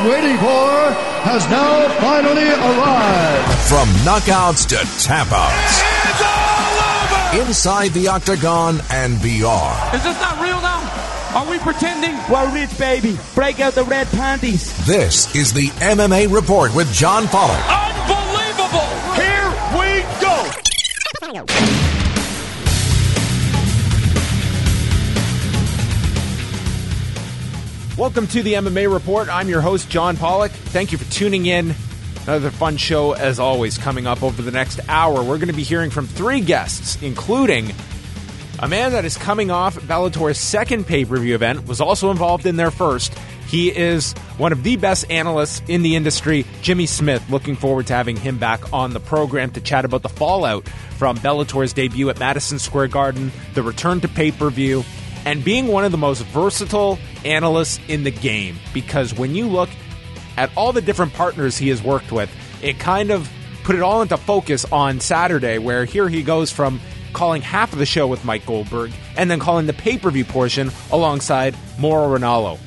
been waiting for has now finally arrived. From knockouts to tap-outs. It's all over! Inside the octagon and beyond. Is this not real now? Are we pretending? We're rich, baby. Break out the red panties. This is the MMA Report with John Pollock. Unbelievable! Here we go! Welcome to the MMA Report. I'm your host, John Pollock. Thank you for tuning in. Another fun show, as always, coming up over the next hour. We're going to be hearing from three guests, including a man that is coming off Bellator's second pay-per-view event, was also involved in their first. He is one of the best analysts in the industry, Jimmy Smith. Looking forward to having him back on the program to chat about the fallout from Bellator's debut at Madison Square Garden, the return to pay-per-view, and being one of the most versatile analysts in the game. Because when you look at all the different partners he has worked with, it kind of put it all into focus on Saturday, where here he goes from calling half of the show with Mike Goldberg and then calling the pay-per-view portion alongside Mauro Ranallo.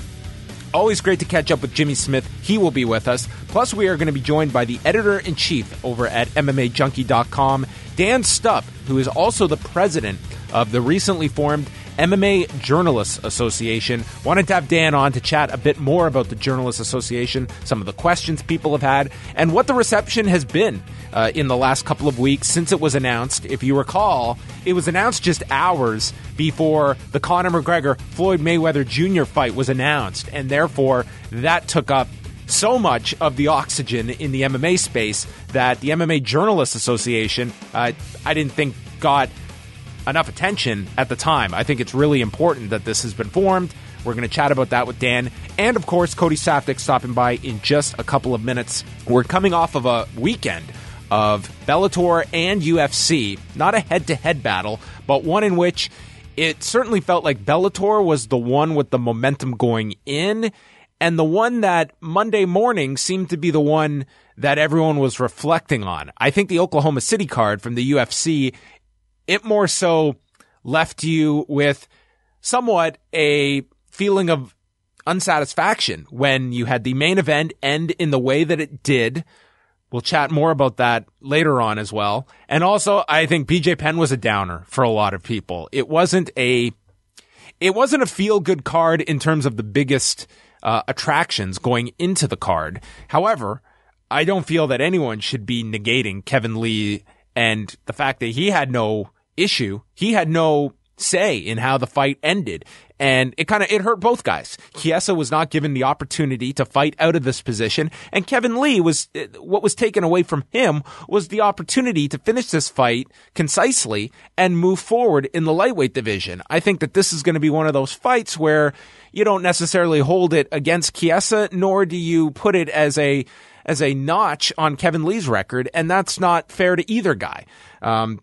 Always great to catch up with Jimmy Smith. He will be with us. Plus, we are going to be joined by the editor-in-chief over at MMAJunkie.com, Dan Stupp, who is also the president of the recently formed MMA Journalists Association. Wanted to have Dan on to chat a bit more about the Journalists Association, some of the questions people have had, and what the reception has been in the last couple of weeks since it was announced. If you recall, it was announced just hours before the Conor McGregor-Floyd Mayweather Jr. fight was announced, and therefore that took up so much of the oxygen in the MMA space that the MMA Journalists Association, I didn't think got enough attention at the time. I think it's really important that this has been formed. We're going to chat about that with Dan. And, of course, Cody Saftic stopping by in just a couple of minutes. We're coming off of a weekend of Bellator and UFC. Not a head-to-head battle, but one in which it certainly felt like Bellator was the one with the momentum going in, and the one that Monday morning seemed to be the one that everyone was reflecting on. I think the Oklahoma City card from the UFC, it more so left you with somewhat a feeling of unsatisfaction when you had the main event end in the way that it did. We'll chat more about that later on as well. And also, I think BJ Penn was a downer for a lot of people. It wasn't a feel-good card in terms of the biggest attractions going into the card. However, I don't feel that anyone should be negating Kevin Lee and the fact that he had no issue. He had no say in how the fight ended. And it hurt both guys. Chiesa was not given the opportunity to fight out of this position. And Kevin Lee what was taken away from him was the opportunity to finish this fight concisely and move forward in the lightweight division. I think that this is going to be one of those fights where you don't necessarily hold it against Chiesa, nor do you put it as a notch on Kevin Lee's record. And that's not fair to either guy.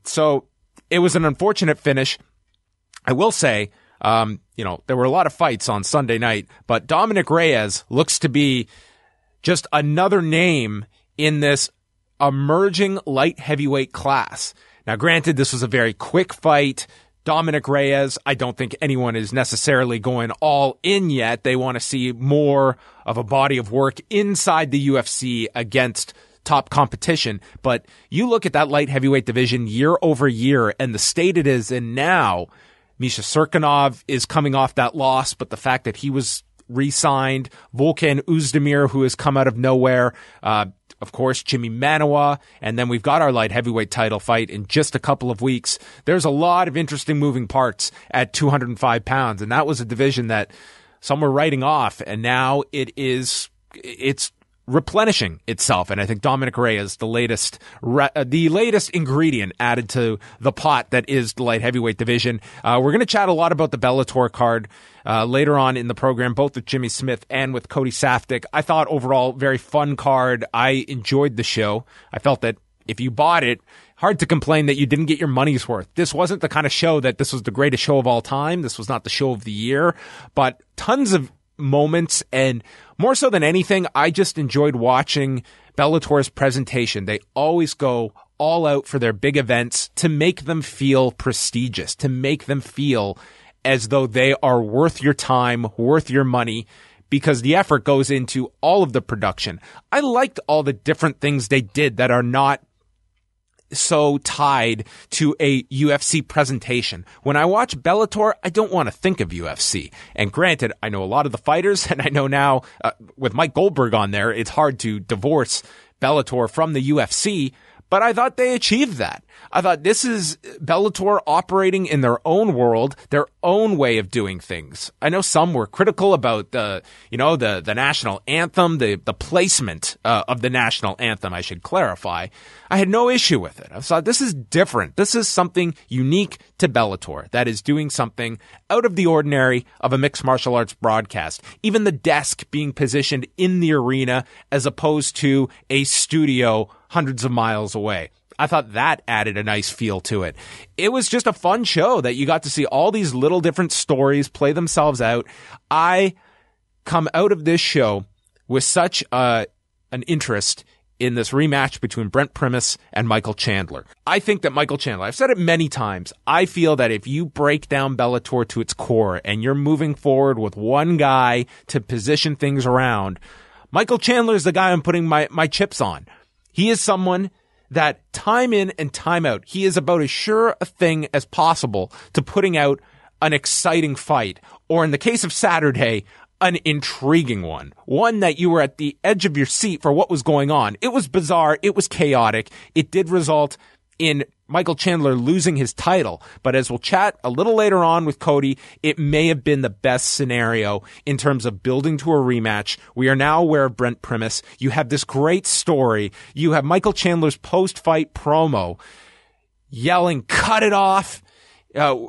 So it was an unfortunate finish. I will say, there were a lot of fights on Sunday night, but Dominic Reyes looks to be just another name in this emerging light heavyweight class. Now, granted, this was a very quick fight. Dominic Reyes, I don't think anyone is necessarily going all in yet. They want to see more of a body of work inside the UFC against top competition. But you look at that light heavyweight division year over year and the state it is in now. Misha Serkinov is coming off that loss, but the fact that he was re-signed, Volkan Oezdemir, who has come out of nowhere, of course, Jimmy Manoa, and then we've got our light heavyweight title fight in just a couple of weeks. There's a lot of interesting moving parts at 205 pounds, and that was a division that some were writing off, and now it's replenishing itself. And I think Dominic Reyes, the latest ingredient added to the pot that is the light heavyweight division. We're going to chat a lot about the Bellator card later on in the program, both with Jimmy Smith and with Cody Saftic. I thought overall very fun card. I enjoyed the show. I felt that if you bought it, hard to complain that you didn't get your money's worth. This wasn't the kind of show that this was the greatest show of all time. This was not the show of the year, but tons of moments, and more so than anything, I just enjoyed watching Bellator's presentation. They always go all out for their big events to make them feel prestigious, to make them feel as though they are worth your time, worth your money, because the effort goes into all of the production. I liked all the different things they did that are not so tied to a UFC presentation. When I watch Bellator, I don't want to think of UFC. And granted, I know a lot of the fighters, and I know now with Mike Goldberg on there, it's hard to divorce Bellator from the UFC, but I thought they achieved that. I thought this is Bellator operating in their own world, their own way of doing things. I know some were critical about the national anthem, the placement of the national anthem, I should clarify. I had no issue with it. I thought this is different. This is something unique to Bellator that is doing something out of the ordinary of a mixed martial arts broadcast. Even the desk being positioned in the arena as opposed to a studio hundreds of miles away. I thought that added a nice feel to it. It was just a fun show that you got to see all these little different stories play themselves out. I come out of this show with such an interest in this rematch between Brent Primus and Michael Chandler. I think that Michael Chandler, I've said it many times, I feel that if you break down Bellator to its core and you're moving forward with one guy to position things around, Michael Chandler is the guy I'm putting my chips on. He is someone that time in and time out, he is about as sure a thing as possible to putting out an exciting fight, or in the case of Saturday, an intriguing one. One that you were at the edge of your seat for what was going on. It was bizarre. It was chaotic. It did result in Michael Chandler losing his title. But as we'll chat a little later on with Cody, it may have been the best scenario in terms of building to a rematch. We are now aware of Brent Primus. You have this great story. You have Michael Chandler's post-fight promo yelling, "Cut it off,"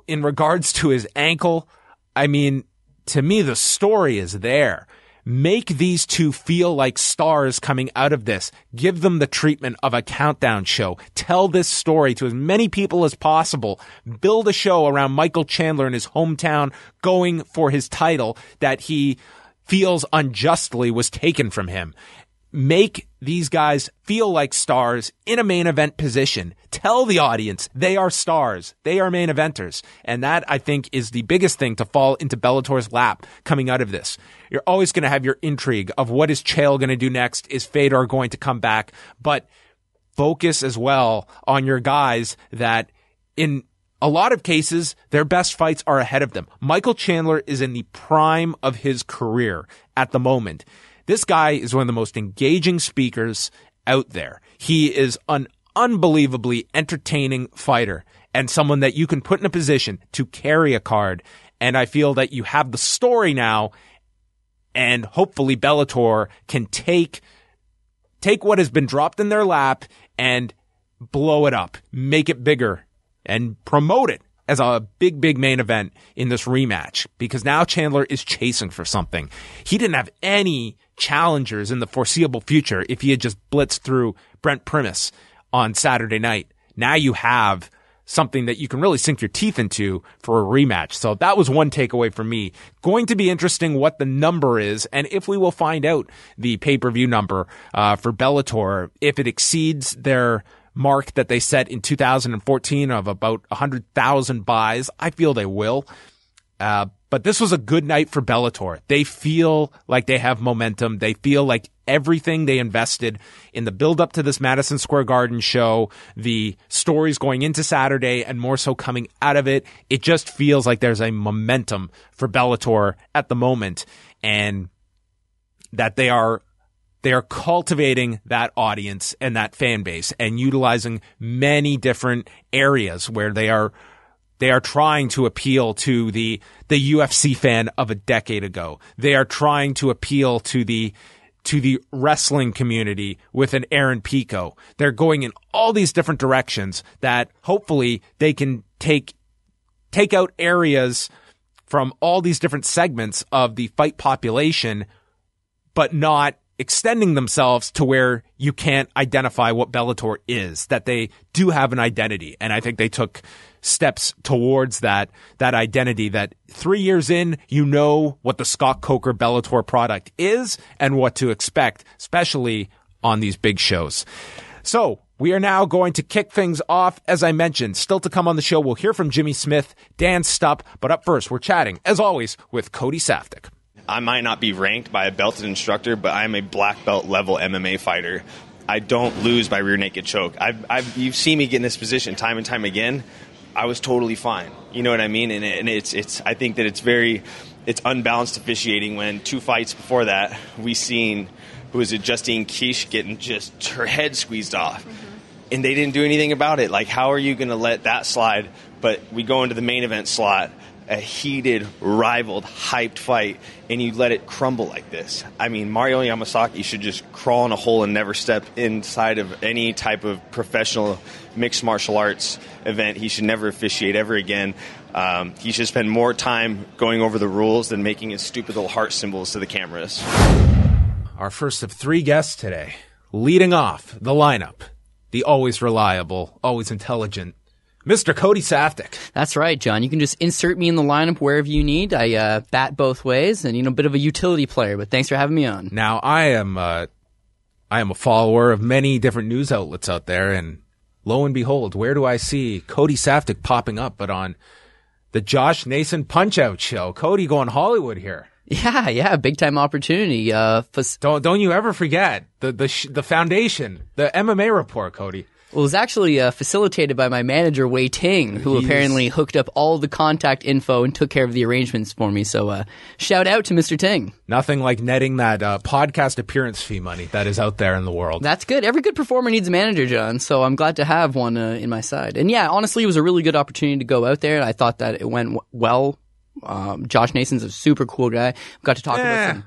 in regards to his ankle. I mean, to me, the story is there. Make these two feel like stars coming out of this. Give them the treatment of a countdown show. Tell this story to as many people as possible. Build a show around Michael Chandler in his hometown going for his title that he feels unjustly was taken from him. Make these guys feel like stars in a main event position. Tell the audience they are stars. They are main eventers. And that, I think, is the biggest thing to fall into Bellator's lap coming out of this. You're always going to have your intrigue of what is Chael going to do next? Is Fedor going to come back? But focus as well on your guys that in a lot of cases, their best fights are ahead of them. Michael Chandler is in the prime of his career at the moment. This guy is one of the most engaging speakers out there. He is an unbelievably entertaining fighter and someone that you can put in a position to carry a card. And I feel that you have the story now, and hopefully Bellator can take what has been dropped in their lap and blow it up, make it bigger, and promote it as a big, big main event in this rematch, because now Chandler is chasing for something. He didn't have any challengers in the foreseeable future if he had just blitzed through Brent Primus on Saturday night. Now you have something that you can really sink your teeth into for a rematch. So that was one takeaway for me. Going to be interesting what the number is, and if we will find out the pay-per-view number for Bellator, if it exceeds their mark that they set in 2014 of about 100,000 buys. I feel they will. But this was a good night for Bellator. They feel like they have momentum. They feel like everything they invested in the build up to this Madison Square Garden show, the stories going into Saturday and more so coming out of it, it just feels like there's a momentum for Bellator at the moment, and that they are cultivating that audience and that fan base and utilizing many different areas where they are trying to appeal to the UFC fan of a decade ago. They are trying to appeal to the wrestling community with an Aaron Pico. They're going in all these different directions that hopefully they can take out areas from all these different segments of the fight population, but not extending themselves to where you can't identify what Bellator is, that they do have an identity. And I think they took steps towards that identity, that 3 years in, you know what the Scott Coker Bellator product is and what to expect, especially on these big shows. So we are now going to kick things off. As I mentioned, still to come on the show, we'll hear from Jimmy Smith, Dan Stupp, but up first, we're chatting, as always, with Cody Saftic. I might not be ranked by a belted instructor, but I'm a black belt level MMA fighter. I don't lose by rear naked choke. You've seen me get in this position time and time again. I was totally fine. You know what I mean? And it's I think that it's unbalanced officiating when 2 fights before that we seen, who was it, Justine Quiche getting just her head squeezed off. And they didn't do anything about it. Like, how are you going to let that slide? But we go into the main event slot, a heated, rivaled, hyped fight, and you let it crumble like this. I mean, Mario Yamasaki should just crawl in a hole and never step inside of any type of professional mixed martial arts event. He should never officiate ever again. He should spend more time going over the rules than making his stupid little heart symbols to the cameras. Our first of 3 guests today, leading off the lineup, the always reliable, always intelligent, Mr. Cody Saftic. That's right, John. You can just insert me in the lineup wherever you need. I bat both ways and, a bit of a utility player, but thanks for having me on. Now, I am a follower of many different news outlets out there, and lo and behold, where do I see Cody Saftic popping up but on the Josh Nason Punch-Out show? Cody going Hollywood here. Yeah, big time opportunity. Don't you ever forget the foundation, the MMA report, Cody. Well, it was actually facilitated by my manager, Wei Ting, who apparently hooked up all the contact info and took care of the arrangements for me. So shout out to Mr. Ting. Nothing like netting that podcast appearance fee money that is out there in the world. That's good. Every good performer needs a manager, John. So I'm glad to have one in my side. And yeah, honestly, it was a really good opportunity to go out there. I thought that it went well. Josh Nason's a super cool guy. Got to talk about some.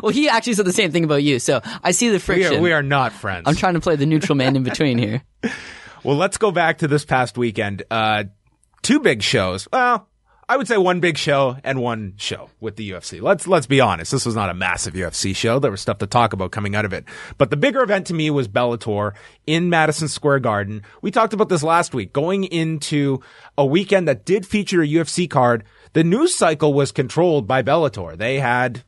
Well, he actually said the same thing about you, so I see the friction. We are not friends. I'm trying to play the neutral man in between here. Well, let's go back to this past weekend. 2 big shows. Well, I would say 1 big show and 1 show with the UFC. Let's be honest. This was not a massive UFC show. There was stuff to talk about coming out of it. But the bigger event to me was Bellator in Madison Square Garden. We talked about this last week. Going into a weekend that did feature a UFC card, the news cycle was controlled by Bellator. They had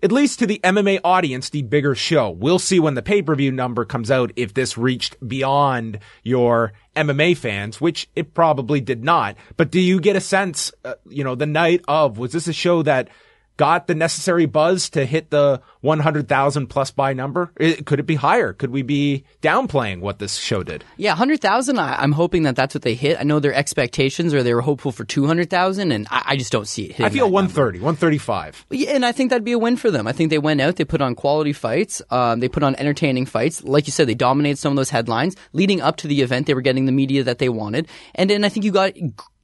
at least to the MMA audience, the bigger show. We'll see when the pay-per-view number comes out if this reached beyond your MMA fans, which it probably did not. But do you get a sense, the night of, was this a show that got the necessary buzz to hit the 100,000 plus buy number? Could it be higher? Could we be downplaying what this show did? Yeah, 100,000. I'm hoping that that's what they hit. I know their expectations, or they were hopeful for 200,000, and I just don't see it hitting. I feel 130, number. 135. Yeah, and I think that'd be a win for them. I think they went out, they put on quality fights, they put on entertaining fights. Like you said, they dominated some of those headlines. Leading up to the event, they were getting the media that they wanted. And then I think you got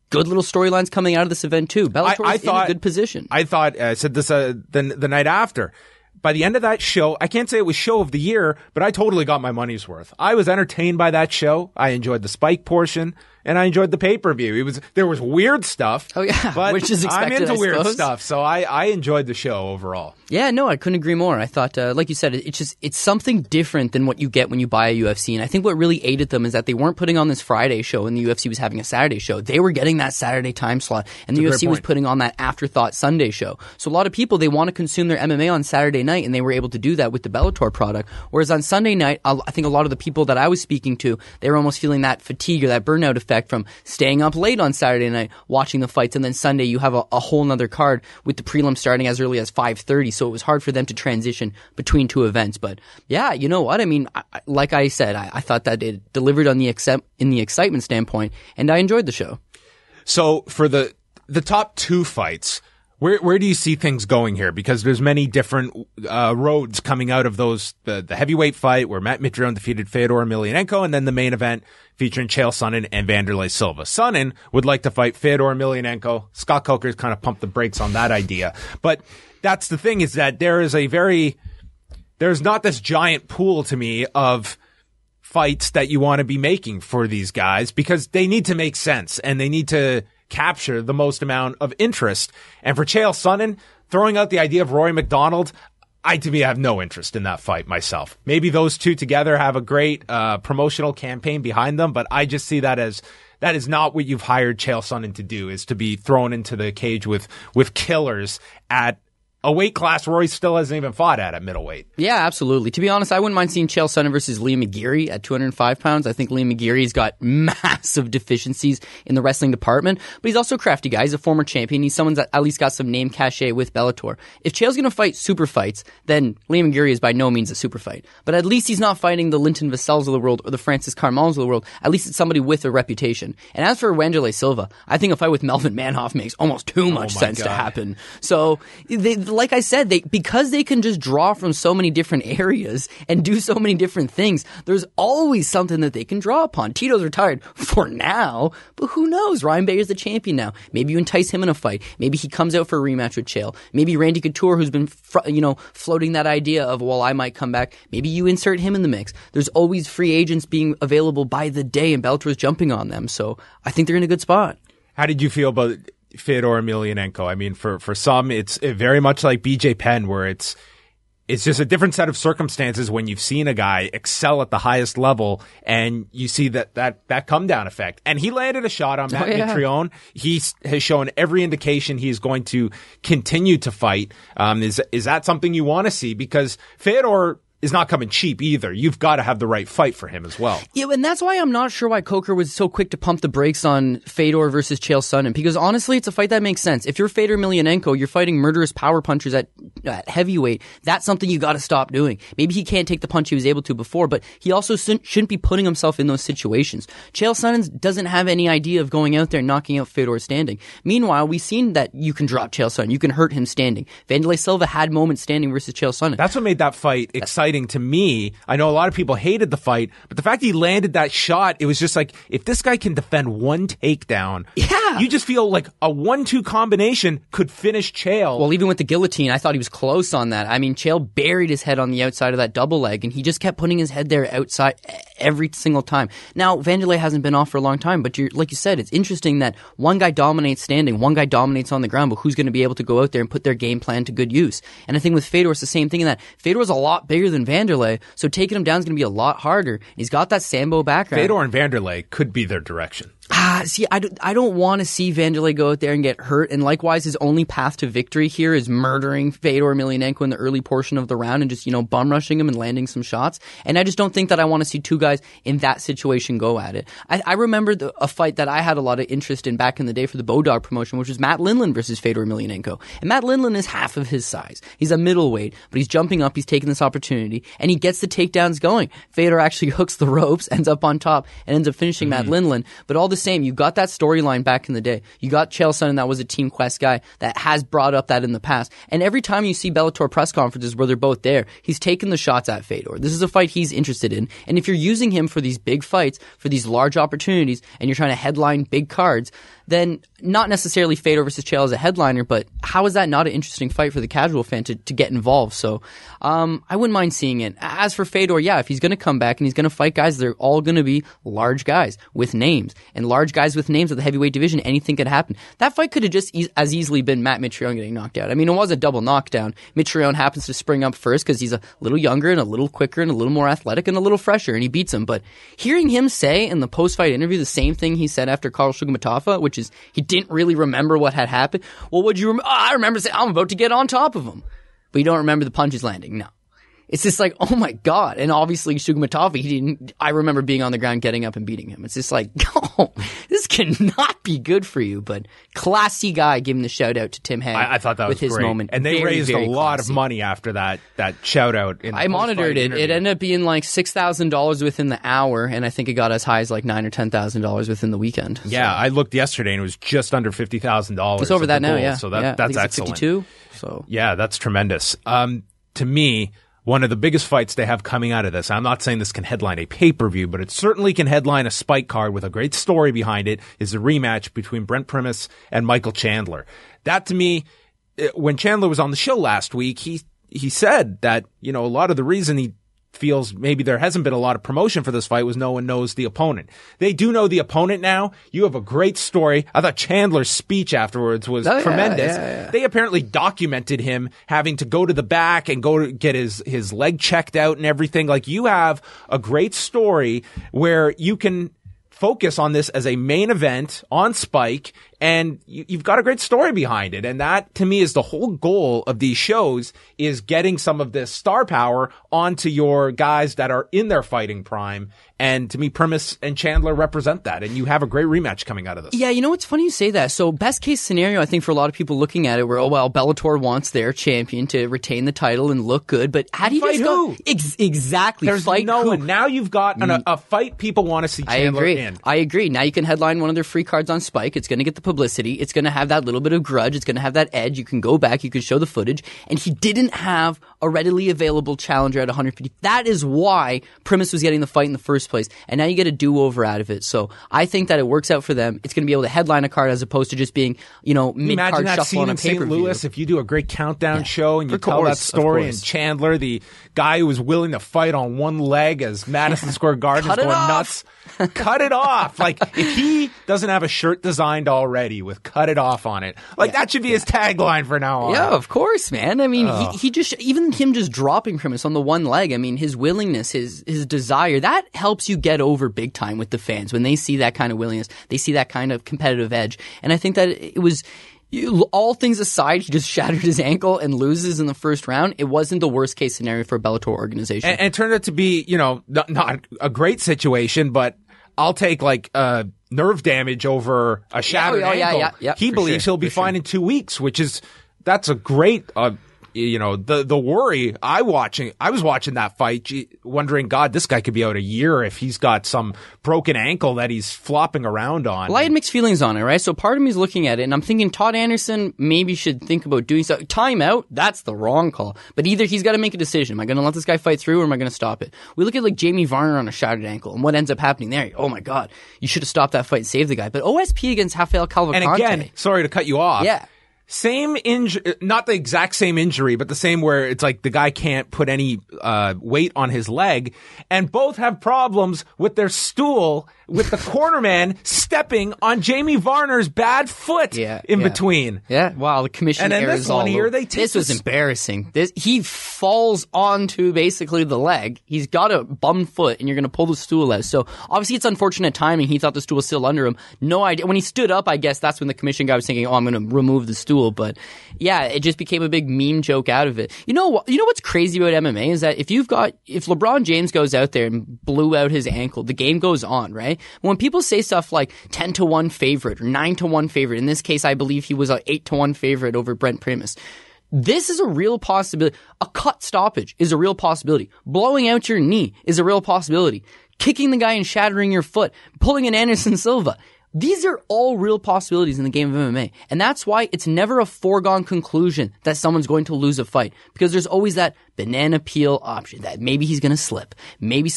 good little storylines coming out of this event too. Bellator's in a good position. I said this the night after. By the end of that show, I can't say it was show of the year, but I totally got my money's worth. I was entertained by that show. I enjoyed the Spike portion, and I enjoyed the pay-per-view. There was weird stuff. Oh yeah, but which is expected. I'm into weird suppose. stuff, so I enjoyed the show overall. Yeah, no, I couldn't agree more. I thought, like you said, it's something different than what you get when you buy a UFC. And I think what really aided them is that they weren't putting on this Friday show and the UFC was having a Saturday show. They were getting that Saturday time slot, and the UFC was putting on that afterthought Sunday show. So a lot of people, they want to consume their MMA on Saturday night, and they were able to do that with the Bellator product. Whereas on Sunday night, I think a lot of the people that I was speaking to, they were almost feeling that fatigue or that burnout effect from staying up late on Saturday night watching the fights, and then Sunday you have a whole nother card with the prelim starting as early as 5:30. So it was hard for them to transition between 2 events. But yeah, you know what? I mean, like I said, I thought that it delivered on in the excitement standpoint, and I enjoyed the show. So for the top 2 fights, where do you see things going here? Because there's many different roads coming out of those. The heavyweight fight where Matt Mitrione defeated Fedor Emelianenko, and then the main event featuring Chael Sonnen and Wanderlei Silva. Sonnen would like to fight Fedor Emelianenko. Scott Coker's kind of pumped the brakes on that idea. But that's the thing, is that there's not this giant pool to me of fights that you want to be making for these guys, because they need to make sense and they need to capture the most amount of interest. And for Chael Sonnen, throwing out the idea of Rory McDonald, I have no interest in that fight myself. Maybe those two together have a great promotional campaign behind them, but I just see that as that is not what you've hired Chael Sonnen to do, is to be thrown into the cage with killers at a weight class Roy still hasn't even fought at middleweight. Yeah, absolutely. To be honest, I wouldn't mind seeing Chael Sonnen versus Liam McGeary at 205 pounds. I think Liam McGeary's got massive deficiencies in the wrestling department, but he's also a crafty guy. He's a former champion. He's someone that at least got some name cachet with Bellator. If Chael's going to fight super fights, then Liam McGeary is by no means a super fight. But at least he's not fighting the Linton Vassels of the world or the Francis Carmons of the world. At least it's somebody with a reputation. And as for Wanderlei Silva, I think a fight with Melvin Manhoff makes almost too much sense to happen. So, like I said, because they can just draw from so many different areas and do so many different things, there's always something that they can draw upon. Tito's retired for now, but who knows? Ryan Bader's the champion now. Maybe you entice him in a fight. Maybe he comes out for a rematch with Chael. Maybe Randy Couture, who's been floating that idea of, well, I might come back. Maybe you insert him in the mix. There's always free agents being available by the day, and Bellator's jumping on them. So I think they're in a good spot. How did you feel about Fedor Emelianenko? I mean, for some, it's very much like BJ Penn, where it's just a different set of circumstances when you've seen a guy excel at the highest level and you see that come down effect. And he landed a shot on Matt Mitrione. He has shown every indication he's going to continue to fight. Is that something you want to see? Because Fedor is not coming cheap either. You've got to have the right fight for him as well. Yeah, and that's why I'm not sure why Coker was so quick to pump the brakes on Fedor versus Chael Sonnen, because honestly, it's a fight that makes sense. If you're Fedor Emelianenko, you're fighting murderous power punchers at heavyweight. That's something you got to stop doing. Maybe he can't take the punch he was able to before, but he also shouldn't be putting himself in those situations. Chael Sonnen doesn't have any idea of going out there and knocking out Fedor standing. Meanwhile, we've seen that you can drop Chael Sonnen. You can hurt him standing. Wanderlei Silva had moments standing versus Chael Sonnen. That's what made that fight exciting to me. I know a lot of people hated the fight, but the fact he landed that shot, it was just like, if this guy can defend one takedown, you just feel like a 1-2 combination could finish Chael. Well, even with the guillotine, I thought he was close on that. I mean, Chael buried his head on the outside of that double leg, and he just kept putting his head there outside every single time. Now, Wanderlei hasn't been off for a long time, but like you said, it's interesting that one guy dominates standing, one guy dominates on the ground, but who's going to be able to go out there and put their game plan to good use? And I think with Fedor, it's the same thing in that Fedor's a lot bigger than Wanderlei, so taking him down is going to be a lot harder. He's got that Sambo background. Fedor and Wanderlei could be their direction. See, I don't want to see Wanderlei go out there and get hurt, and likewise, his only path to victory here is murdering Fedor Emelianenko in the early portion of the round and just, bum rushing him and landing some shots. And I just don't think that I want to see two guys in that situation go at it. I remember a fight that I had a lot of interest in back in the day for the Bodog promotion, which was Matt Lindland versus Fedor Emelianenko. And Matt Lindland is half of his size. He's a middleweight, but he's jumping up, he's taking this opportunity, and he gets the takedowns going. Fedor actually hooks the ropes, ends up on top, and ends up finishing Matt Lindland. But all the same, you got that storyline back in the day. You got Chael Sonnen, that was a Team Quest guy that has brought up that in the past. And every time you see Bellator press conferences where they're both there, he's taking the shots at Fedor. This is a fight he's interested in. And if you're using him for these big fights, for these large opportunities, and you're trying to headline big cards, then not necessarily Fedor versus Chael as a headliner, but how is that not an interesting fight for the casual fan to get involved? So I wouldn't mind seeing it. As for Fedor, yeah, if he's going to come back and he's going to fight guys, they're all going to be large guys with names. And large guys with names of the heavyweight division, anything could happen. That fight could have just as easily been Matt Mitrione getting knocked out. I mean, it was a double knockdown. Mitrione happens to spring up first because he's a little younger and a little quicker and a little more athletic and a little fresher, and he beats him. But hearing him say in the post-fight interview the same thing he said after Karl Shugamatafa, which is he didn't really remember what had happened. Well, what'd you remember? I remember saying, I'm about to get on top of him. But you don't remember the punches landing. No. It's just like, oh my God. And obviously Shugamatafa, I remember being on the ground, getting up and beating him. It's just like, no, this cannot be good for you. But classy guy, giving the shout out to Tim Hague. I thought that with was his great. moment. And they raised a lot classy. Of money after that shout out. I monitored it. Interview. It ended up being like $6,000 within the hour. And I think it got as high as like $9,000 or $10,000 within the weekend. Yeah. I looked yesterday and it was just under $50,000. It's over that now. Yeah. So that's excellent. 52. So yeah, that's tremendous. To me, one of the biggest fights they have coming out of this, I'm not saying this can headline a pay-per-view, but it certainly can headline a spike card with a great story behind it, is the rematch between Brent Primus and Michael Chandler. That, to me, when Chandler was on the show last week, he said that, a lot of the reason he feels maybe there hasn't been a lot of promotion for this fight was no one knows the opponent. They do know the opponent now. You have a great story. I thought Chandler's speech afterwards was tremendous. Yeah. They apparently documented him having to go to the back and go to get his leg checked out and everything. Like, you have a great story where you can focus on this as a main event on Spike and you've got a great story behind it. And that, to me, is the whole goal of these shows, is getting some of this star power onto your guys that are in their fighting prime. And to me, Primus and Chandler represent that. And you have a great rematch coming out of this. Yeah, you know, it's funny you say that. So best case scenario, I think, for a lot of people looking at it, where, Bellator wants their champion to retain the title and look good. But how do you fight who? Exactly. There's fight no who? one. Now you've got a fight people want to see Chandler in. I agree. Now you can headline one of their free cards on Spike. It's going to get the publicity. It's going to have that little bit of grudge. It's going to have that edge. You can go back. You can show the footage. And he didn't have a readily available challenger at 150. That is why Primus was getting the fight in the first place. And now you get a do-over out of it. So I think that it works out for them. It's going to be able to headline a card as opposed to just being, mid-card shuffle on a pay-per-view. St. Louis, if you do a great countdown show and you tell that story, and Chandler, the guy who was willing to fight on one leg as Madison Square Garden is going nuts, cut it off. Like, if he doesn't have a shirt designed already with "cut it off" on it, that should be his tagline for now on. Yeah, of course, man. I mean, he just, even him just dropping Primus on the one leg, I mean, his willingness, his desire, that helps you get over big time with the fans. When they see that kind of willingness, they see that kind of competitive edge. And I think that it was, all things aside, he just shattered his ankle and loses in the first round. It wasn't the worst case scenario for a Bellator organization. And it turned out to be, not a great situation, but I'll take nerve damage over a shattered ankle. Yeah, he believes he'll be fine in 2 weeks, that's a great, the worry I was watching that fight, wondering, God, this guy could be out a year if he's got some broken ankle that he's flopping around on. Well, I had mixed feelings on it, right? So part of me is looking at it and I'm thinking Todd Anderson maybe should think about doing so. Timeout, that's the wrong call. But either he's got to make a decision. Am I going to let this guy fight through or am I going to stop it? We look at Jamie Varner on a shattered ankle and what ends up happening there. Oh my God, you should have stopped that fight and saved the guy. But OSP against Rafael Cavalcante. And again, sorry to cut you off. Yeah. Same injury, not the exact same injury, but the same where it's the guy can't put any weight on his leg, and both have problems with their stool, with the cornerman stepping on Jamie Varner's bad foot in between. Yeah, wow, the commission and then errors this one here, this was embarrassing. He falls onto basically the leg. He's got a bum foot, and you're going to pull the stool out. So obviously it's unfortunate timing. He thought the stool was still under him. No idea. When he stood up, I guess that's when the commission guy was thinking, I'm going to remove the stool. But yeah, it just became a big meme joke out of it. You know what's crazy about MMA is that if LeBron James goes out there and blew out his ankle, the game goes on, right? When people say stuff like 10-1 favorite or 9-1 favorite, in this case, I believe he was an 8-1 favorite over Brent Primus. This is a real possibility. A cut stoppage is a real possibility. Blowing out your knee is a real possibility. Kicking the guy and shattering your foot, pulling an Anderson Silva. These are all real possibilities in the game of MMA. And that's why it's never a foregone conclusion that someone's going to lose a fight. Because there's always that banana peel option that maybe he's going to slip. Maybe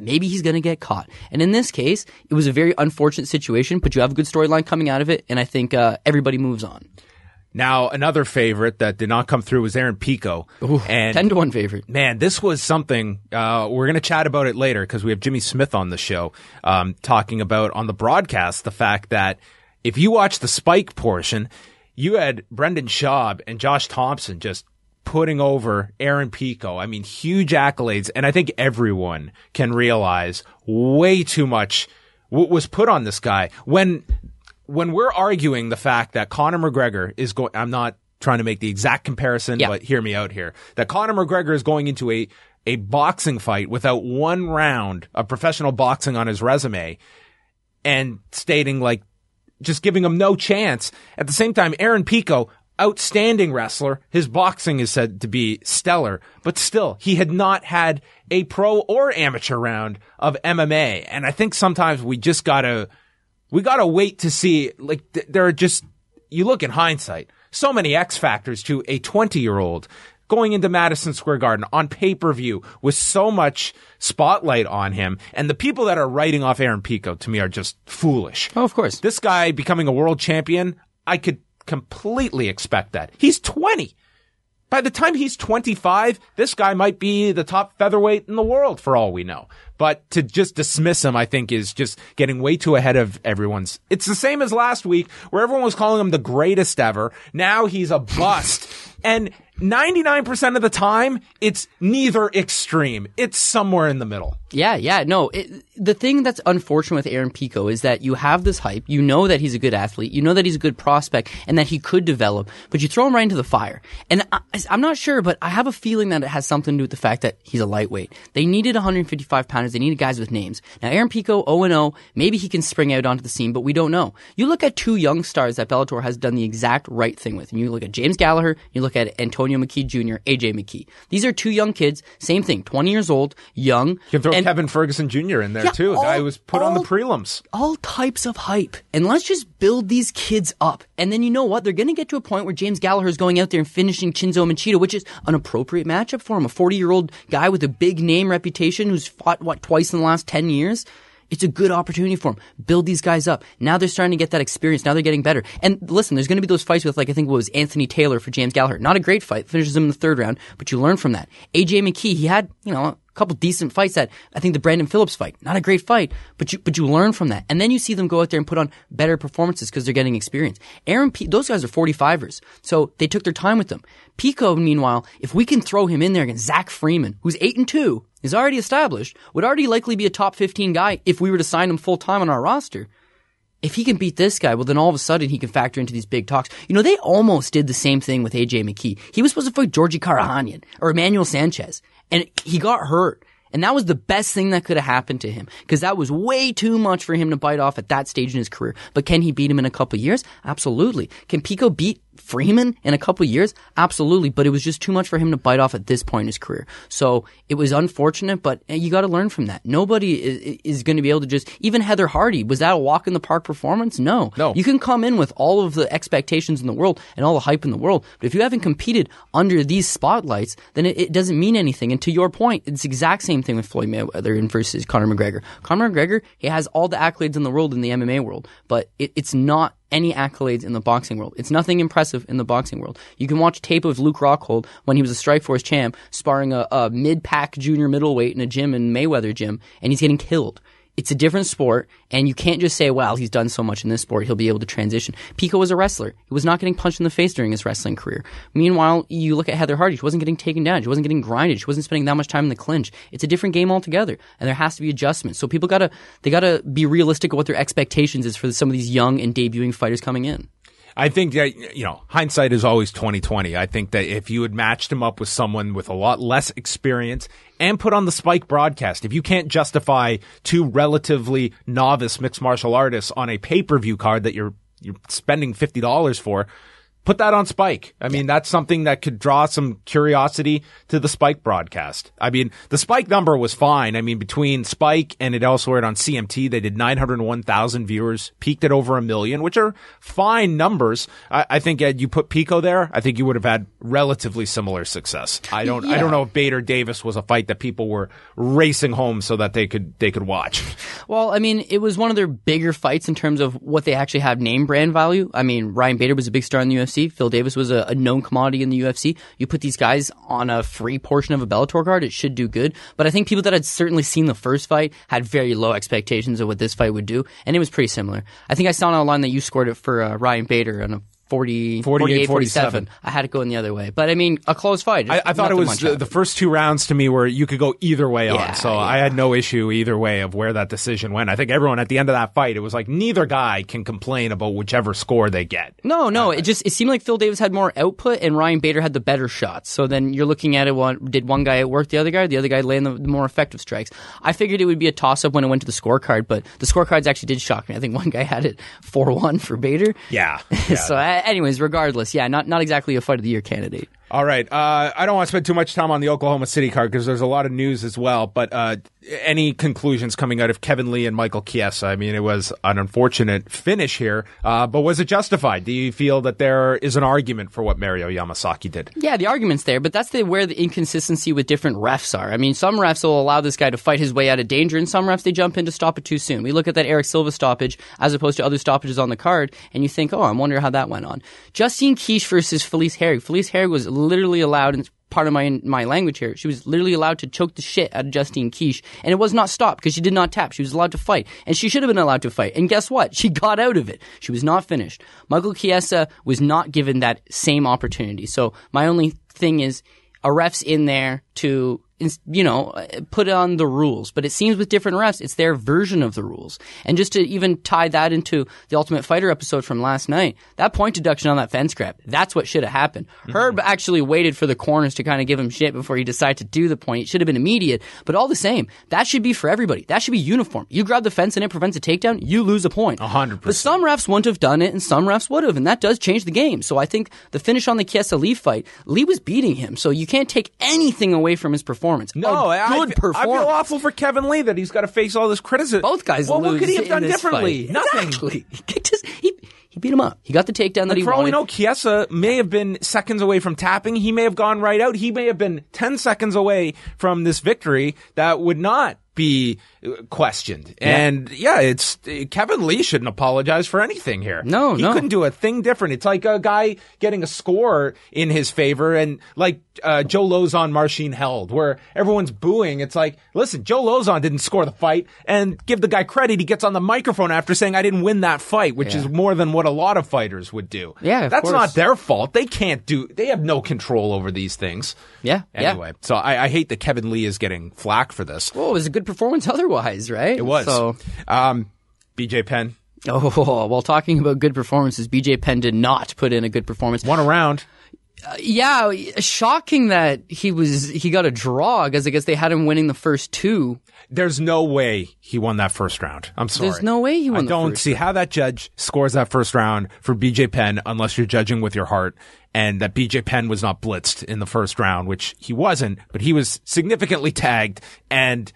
maybe he's going to get caught. And in this case, it was a very unfortunate situation, but you have a good storyline coming out of it. And I think everybody moves on. Now, another favorite that did not come through was Aaron Pico. Ooh, and 10-1 favorite. Man, this was something, we're going to chat about it later because we have Jimmy Smith on the show, talking about on the broadcast the fact that if you watch the Spike portion, you had Brendan Schaub and Josh Thompson just putting over Aaron Pico. I mean, huge accolades. And I think everyone can realize way too much was put on this guy. When we're arguing the fact that Conor McGregor is going, I'm not trying to make the exact comparison, but hear me out here, that Conor McGregor is going into a boxing fight without one round of professional boxing on his resume and stating just giving him no chance. At the same time, Aaron Pico, outstanding wrestler. His boxing is said to be stellar, but still, he had not had a pro or amateur round of MMA. And I think sometimes we gotta wait to see, there are just, you look in hindsight, so many X factors to a 20-year-old going into Madison Square Garden on pay-per-view with so much spotlight on him. And the people that are writing off Aaron Pico, to me, are just foolish. Oh, of course. This guy becoming a world champion, I could completely expect that. He's 20. By the time he's 25, this guy might be the top featherweight in the world for all we know. But to just dismiss him, I think, is just getting way too ahead of everyone's. It's the same as last week where everyone was calling him the greatest ever. Now he's a bust. And 99% of the time, it's neither extreme. It's somewhere in the middle. Yeah. No, the thing that's unfortunate with Aaron Pico is that you have this hype. You know that he's a good athlete. You know that he's a good prospect and that he could develop, but you throw him right into the fire. And I'm not sure, but I have a feeling that it has something to do with the fact that he's a lightweight. They needed 155 pounders. They needed guys with names. Now, Aaron Pico, 0-0, maybe he can spring out onto the scene, but we don't know. You look at two young stars that Bellator has done the exact right thing with. And you look at James Gallagher, you look at Antonio McKee Jr., AJ McKee. These are two young kids, same thing, 20 years old, young. You can throw Kevin Ferguson Jr. in there too, a guy who was put on the prelims. All types of hype. And let's just build these kids up. And then you know what? They're going to get to a point where James Gallagher is going out there and finishing Chinzo Machida, which is an appropriate matchup for him. A 40-year-old guy with a big name reputation who's fought, twice in the last 10 years? It's a good opportunity for him. Build these guys up. Now they're starting to get that experience. Now they're getting better. And listen, there's going to be those fights with, I think it was Anthony Taylor for James Gallagher. Not a great fight. Finishes him in the third round, but you learn from that. AJ McKee, he had, a couple decent fights. That I think the Brandon Phillips fight, not a great fight, but you learn from that. And then you see them go out there and put on better performances because they're getting experience. Those guys are 45ers. So they took their time with them. Pico, meanwhile, if we can throw him in there against Zach Freeman, who's 8-2, is already established, would already likely be a top 15 guy if we were to sign him full time on our roster. If he can beat this guy, well, then all of a sudden he can factor into these big talks. They almost did the same thing with AJ McKee. He was supposed to fight Georgie Karahanyan or Emmanuel Sanchez, and he got hurt. And that was the best thing that could have happened to him because that was way too much for him to bite off at that stage in his career. But can he beat him in a couple of years? Absolutely. Can Pico beat Freeman in a couple of years? Absolutely. But it was just too much for him to bite off at this point in his career. So it was unfortunate, but you got to learn from that. Nobody is going to be able to just, even Heather Hardy, was that a walk in the park performance? No. You can come in with all of the expectations in the world and all the hype in the world. But if you haven't competed under these spotlights, then it doesn't mean anything. And to your point, it's the exact same thing with Floyd Mayweather versus Conor McGregor. Conor McGregor, he has all the accolades in the world in the MMA world, but it's not any accolades in the boxing world. It's nothing impressive in the boxing world. You can watch tape of Luke Rockhold when he was a Strikeforce champ sparring a mid-pack junior middleweight in a gym in Mayweather gym, and he's getting killed. It's a different sport, and you can't just say, well, he's done so much in this sport, he'll be able to transition. Pico was a wrestler. He was not getting punched in the face during his wrestling career. Meanwhile, you look at Heather Hardy. She wasn't getting taken down. She wasn't getting grinded. She wasn't spending that much time in the clinch. It's a different game altogether, and there has to be adjustments. So people gotta be realistic of what their expectations is for some of these young and debuting fighters coming in. I think that, hindsight is always 20/20. I think that if you had matched him up with someone with a lot less experience and put on the Spike broadcast, if you can't justify two relatively novice mixed martial artists on a pay-per-view card that you're spending $50 for, put that on Spike. I mean, that's something that could draw some curiosity to the Spike broadcast. I mean, the Spike number was fine. I mean, between Spike and it also aired on CMT, they did 901,000 viewers, peaked at over 1 million, which are fine numbers. I think had you put Pico there, I think you would have had relatively similar success. I don't know if Bader Davis was a fight that people were racing home so that they could watch. Well, I mean, it was one of their bigger fights in terms of what they actually have name brand value. I mean, Ryan Bader was a big star in the UFC. Phil Davis was a known commodity in the UFC. You put these guys on a free portion of a Bellator card, it should do good. But I think people that had certainly seen the first fight had very low expectations of what this fight would do, and it was pretty similar. I think I saw online that you scored it for Ryan Bader on a 48-47. I had it going the other way. But, I mean, a close fight. I thought it was the first two rounds to me where you could go either way on. So I had no issue either way of where that decision went. I think everyone at the end of that fight, it was like neither guy can complain about whichever score they get. No. It seemed like Phil Davis had more output and Ryan Bader had the better shots. So then you're looking at it, did one guy outwork the other guy? The other guy land the more effective strikes. I figured it would be a toss-up when it went to the scorecard, but the scorecards actually did shock me. I think one guy had it 4-1 for Bader. Yeah. So anyways, regardless, not exactly a fight of the year candidate. All right. I don't want to spend too much time on the Oklahoma City card because there's a lot of news as well. But any conclusions coming out of Kevin Lee and Michael Chiesa? I mean, it was an unfortunate finish here, but was it justified? Do you feel that there is an argument for what Mario Yamasaki did? Yeah, the argument's there, but that's where the inconsistency with different refs are. I mean, some refs will allow this guy to fight his way out of danger, and some refs, they jump in to stop it too soon. We look at that Eric Silva stoppage as opposed to other stoppages on the card, and you think, I wonder how that went on. Justine Kish versus Felice Herrig. Felice Herrig was literally allowed, and part of my language here, she was literally allowed to choke the shit out of Justine Kish, and it was not stopped because she did not tap. She was allowed to fight, and she should have been allowed to fight. And guess what? She got out of it. She was not finished. Michael Chiesa was not given that same opportunity. So my only thing is a ref's in there to, put on the rules. But it seems with different refs, it's their version of the rules. And just to even tie that into the Ultimate Fighter episode from last night, that point deduction on that fence grab, that's what should have happened. Herb actually waited for the corners to kind of give him shit before he decided to do the point. It should have been immediate. But all the same, that should be for everybody. That should be uniform. You grab the fence and it prevents a takedown, you lose a point. 100%. But some refs wouldn't have done it and some refs would have. And that does change the game. So I think the finish on the Chiesa Lee fight, Lee was beating him. So you can't take anything away from his performance. No, I feel awful for Kevin Lee that he's got to face all this criticism. Both guys Well, lose what could he have in done this differently? fight. Nothing. Exactly. He beat him up. He got the takedown that he For all we wanted. know, Chiesa may have been seconds away from tapping. He may have gone right out. He may have been 10 seconds away from this victory that would not be questioned. And it's Kevin Lee shouldn't apologize for anything here. No, he couldn't do a thing different. It's like a guy getting a score in his favor, and like Joe Lozon Marcin held, where everyone's booing. It's like, listen, Joe Lozon didn't score the fight, and give the guy credit. He gets on the microphone after saying, I didn't win that fight, which is more than what a lot of fighters would do. Yeah, that's course. not their fault. They have no control over these things. Yeah. Anyway, so I hate that Kevin Lee is getting flack for this. Well, it was a good performance otherwise, right? It was. So, BJ Penn. Oh, while talking about good performances, BJ Penn did not put in a good performance. One round. Shocking that he got a draw, because I guess they had him winning the first two. There's no way he won that first round. I'm sorry. There's no way he won the first round. I don't see how that judge scores that first round for BJ Penn unless you're judging with your heart, and that BJ Penn was not blitzed in the first round, which he wasn't, but he was significantly tagged, and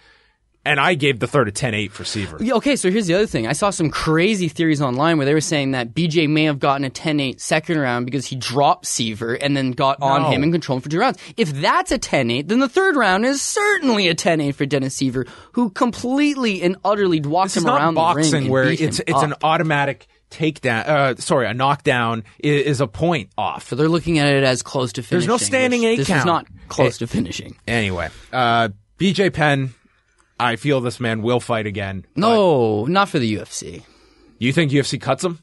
I gave the third a 10-8 for Seaver. Yeah, okay, so here's the other thing. I saw some crazy theories online where they were saying that BJ may have gotten a 10-8 second round because he dropped Seaver and then got on him and controlled him for 2 rounds. If that's a 10-8, then the third round is certainly a 10-8 for Dennis Seaver, who completely and utterly walked him around the ring. This is not boxing where it's an automatic takedown, a knockdown is a point off. So they're looking at it as close to finishing. There's no standing 8 count. This is not close to finishing. Anyway, BJ Penn, I feel this man will fight again. No, not for the UFC. You think UFC cuts him?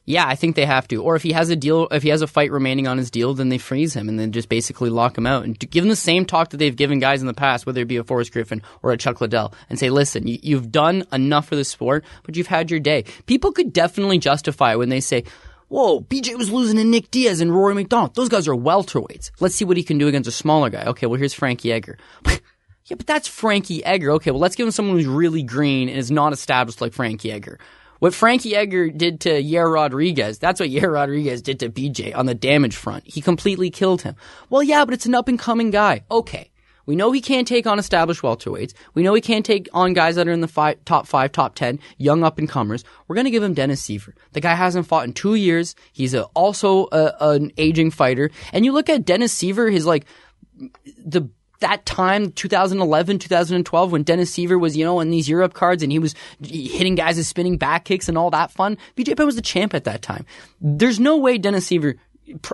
Yeah, I think they have to. Or if he has a fight remaining on his deal, then they freeze him and then just basically lock him out and give him the same talk that they've given guys in the past, whether it be a Forrest Griffin or a Chuck Liddell, and say, listen, you've done enough for the sport, but you've had your day. People could definitely justify when they say, whoa, BJ was losing to Nick Diaz and Rory McDonald. Those guys are welterweights. Let's see what he can do against a smaller guy. Okay, well, here's Frankie Edgar. Yeah, but that's Frankie Edgar. Okay, well, let's give him someone who's really green and is not established like Frankie Edgar. What Frankie Edgar did to Yair Rodriguez, that's what Yair Rodriguez did to BJ on the damage front. He completely killed him. Well, yeah, but it's an up-and-coming guy. Okay. We know he can't take on established welterweights. We know he can't take on guys that are in the top 5, top 10, young up-and-comers. We're going to give him Dennis Seaver. The guy hasn't fought in 2 years. He's also an aging fighter. And you look at Dennis Seaver, that time, 2011, 2012, when Dennis Seaver was, in these Europe cards and he was hitting guys with spinning back kicks and all that fun, BJ Penn was the champ at that time. There's no way Dennis Seaver,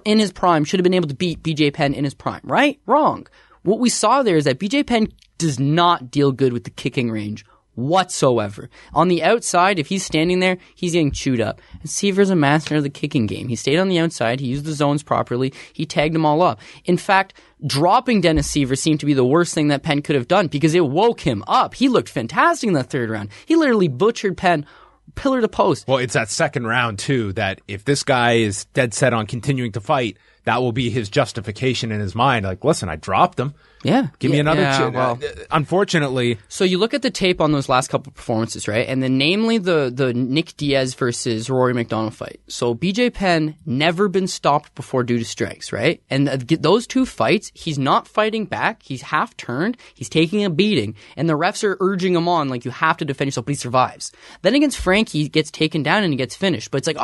in his prime, should have been able to beat BJ Penn in his prime, right? Wrong. What we saw there is that BJ Penn does not deal good with the kicking range whatsoever. On the outside, if he's standing there, he's getting chewed up. And Seaver's a master of the kicking game. He stayed on the outside. He used the zones properly. He tagged them all up. In fact, dropping Dennis Seaver seemed to be the worst thing that Penn could have done because it woke him up. He looked fantastic in the third round. He literally butchered Penn pillar to post. Well, it's that second round, too, that if this guy is dead set on continuing to fight, that will be his justification in his mind. Like, listen, I dropped him. Yeah. Give me another chance. Well, unfortunately. So you look at the tape on those last couple of performances, right? And then namely the Nick Diaz versus Rory McDonald fight. So BJ Penn never been stopped before due to strikes, right? And those two fights, he's not fighting back. He's half turned. He's taking a beating. And the refs are urging him on, like, you have to defend yourself, but he survives. Then against Frankie, he gets taken down and he gets finished. But it's like,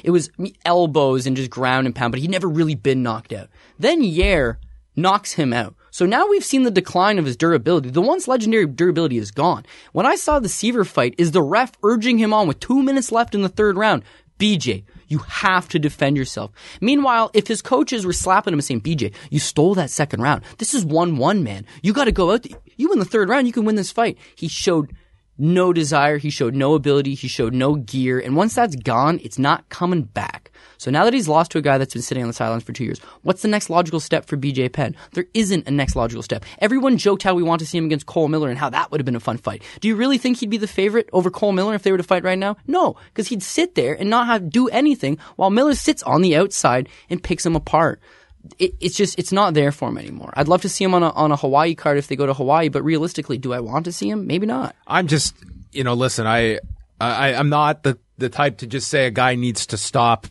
it was elbows and just ground and pound, but he'd never really been knocked out. Then Yair knocks him out. So now we've seen the decline of his durability. The once legendary durability is gone. When I saw the Seaver fight, is the ref urging him on with 2 minutes left in the third round? BJ, you have to defend yourself. Meanwhile, if his coaches were slapping him and saying, BJ, you stole that second round. This is 1-1, man. You got to go out. You win the third round, you can win this fight. He showed no desire. He showed no ability. He showed no gear. And once that's gone, it's not coming back. So now that he's lost to a guy that's been sitting on the sidelines for 2 years, what's the next logical step for BJ Penn? There isn't a next logical step. Everyone joked how we want to see him against Cole Miller and how that would have been a fun fight. Do you really think he'd be the favorite over Cole Miller if they were to fight right now? No, because he'd sit there and not have do anything while Miller sits on the outside and picks him apart. It's not there for him anymore. I'd love to see him on a Hawaii card if they go to Hawaii, but realistically, do I want to see him? Maybe not. I'm just, listen, I'm not the type to just say a guy needs to stop.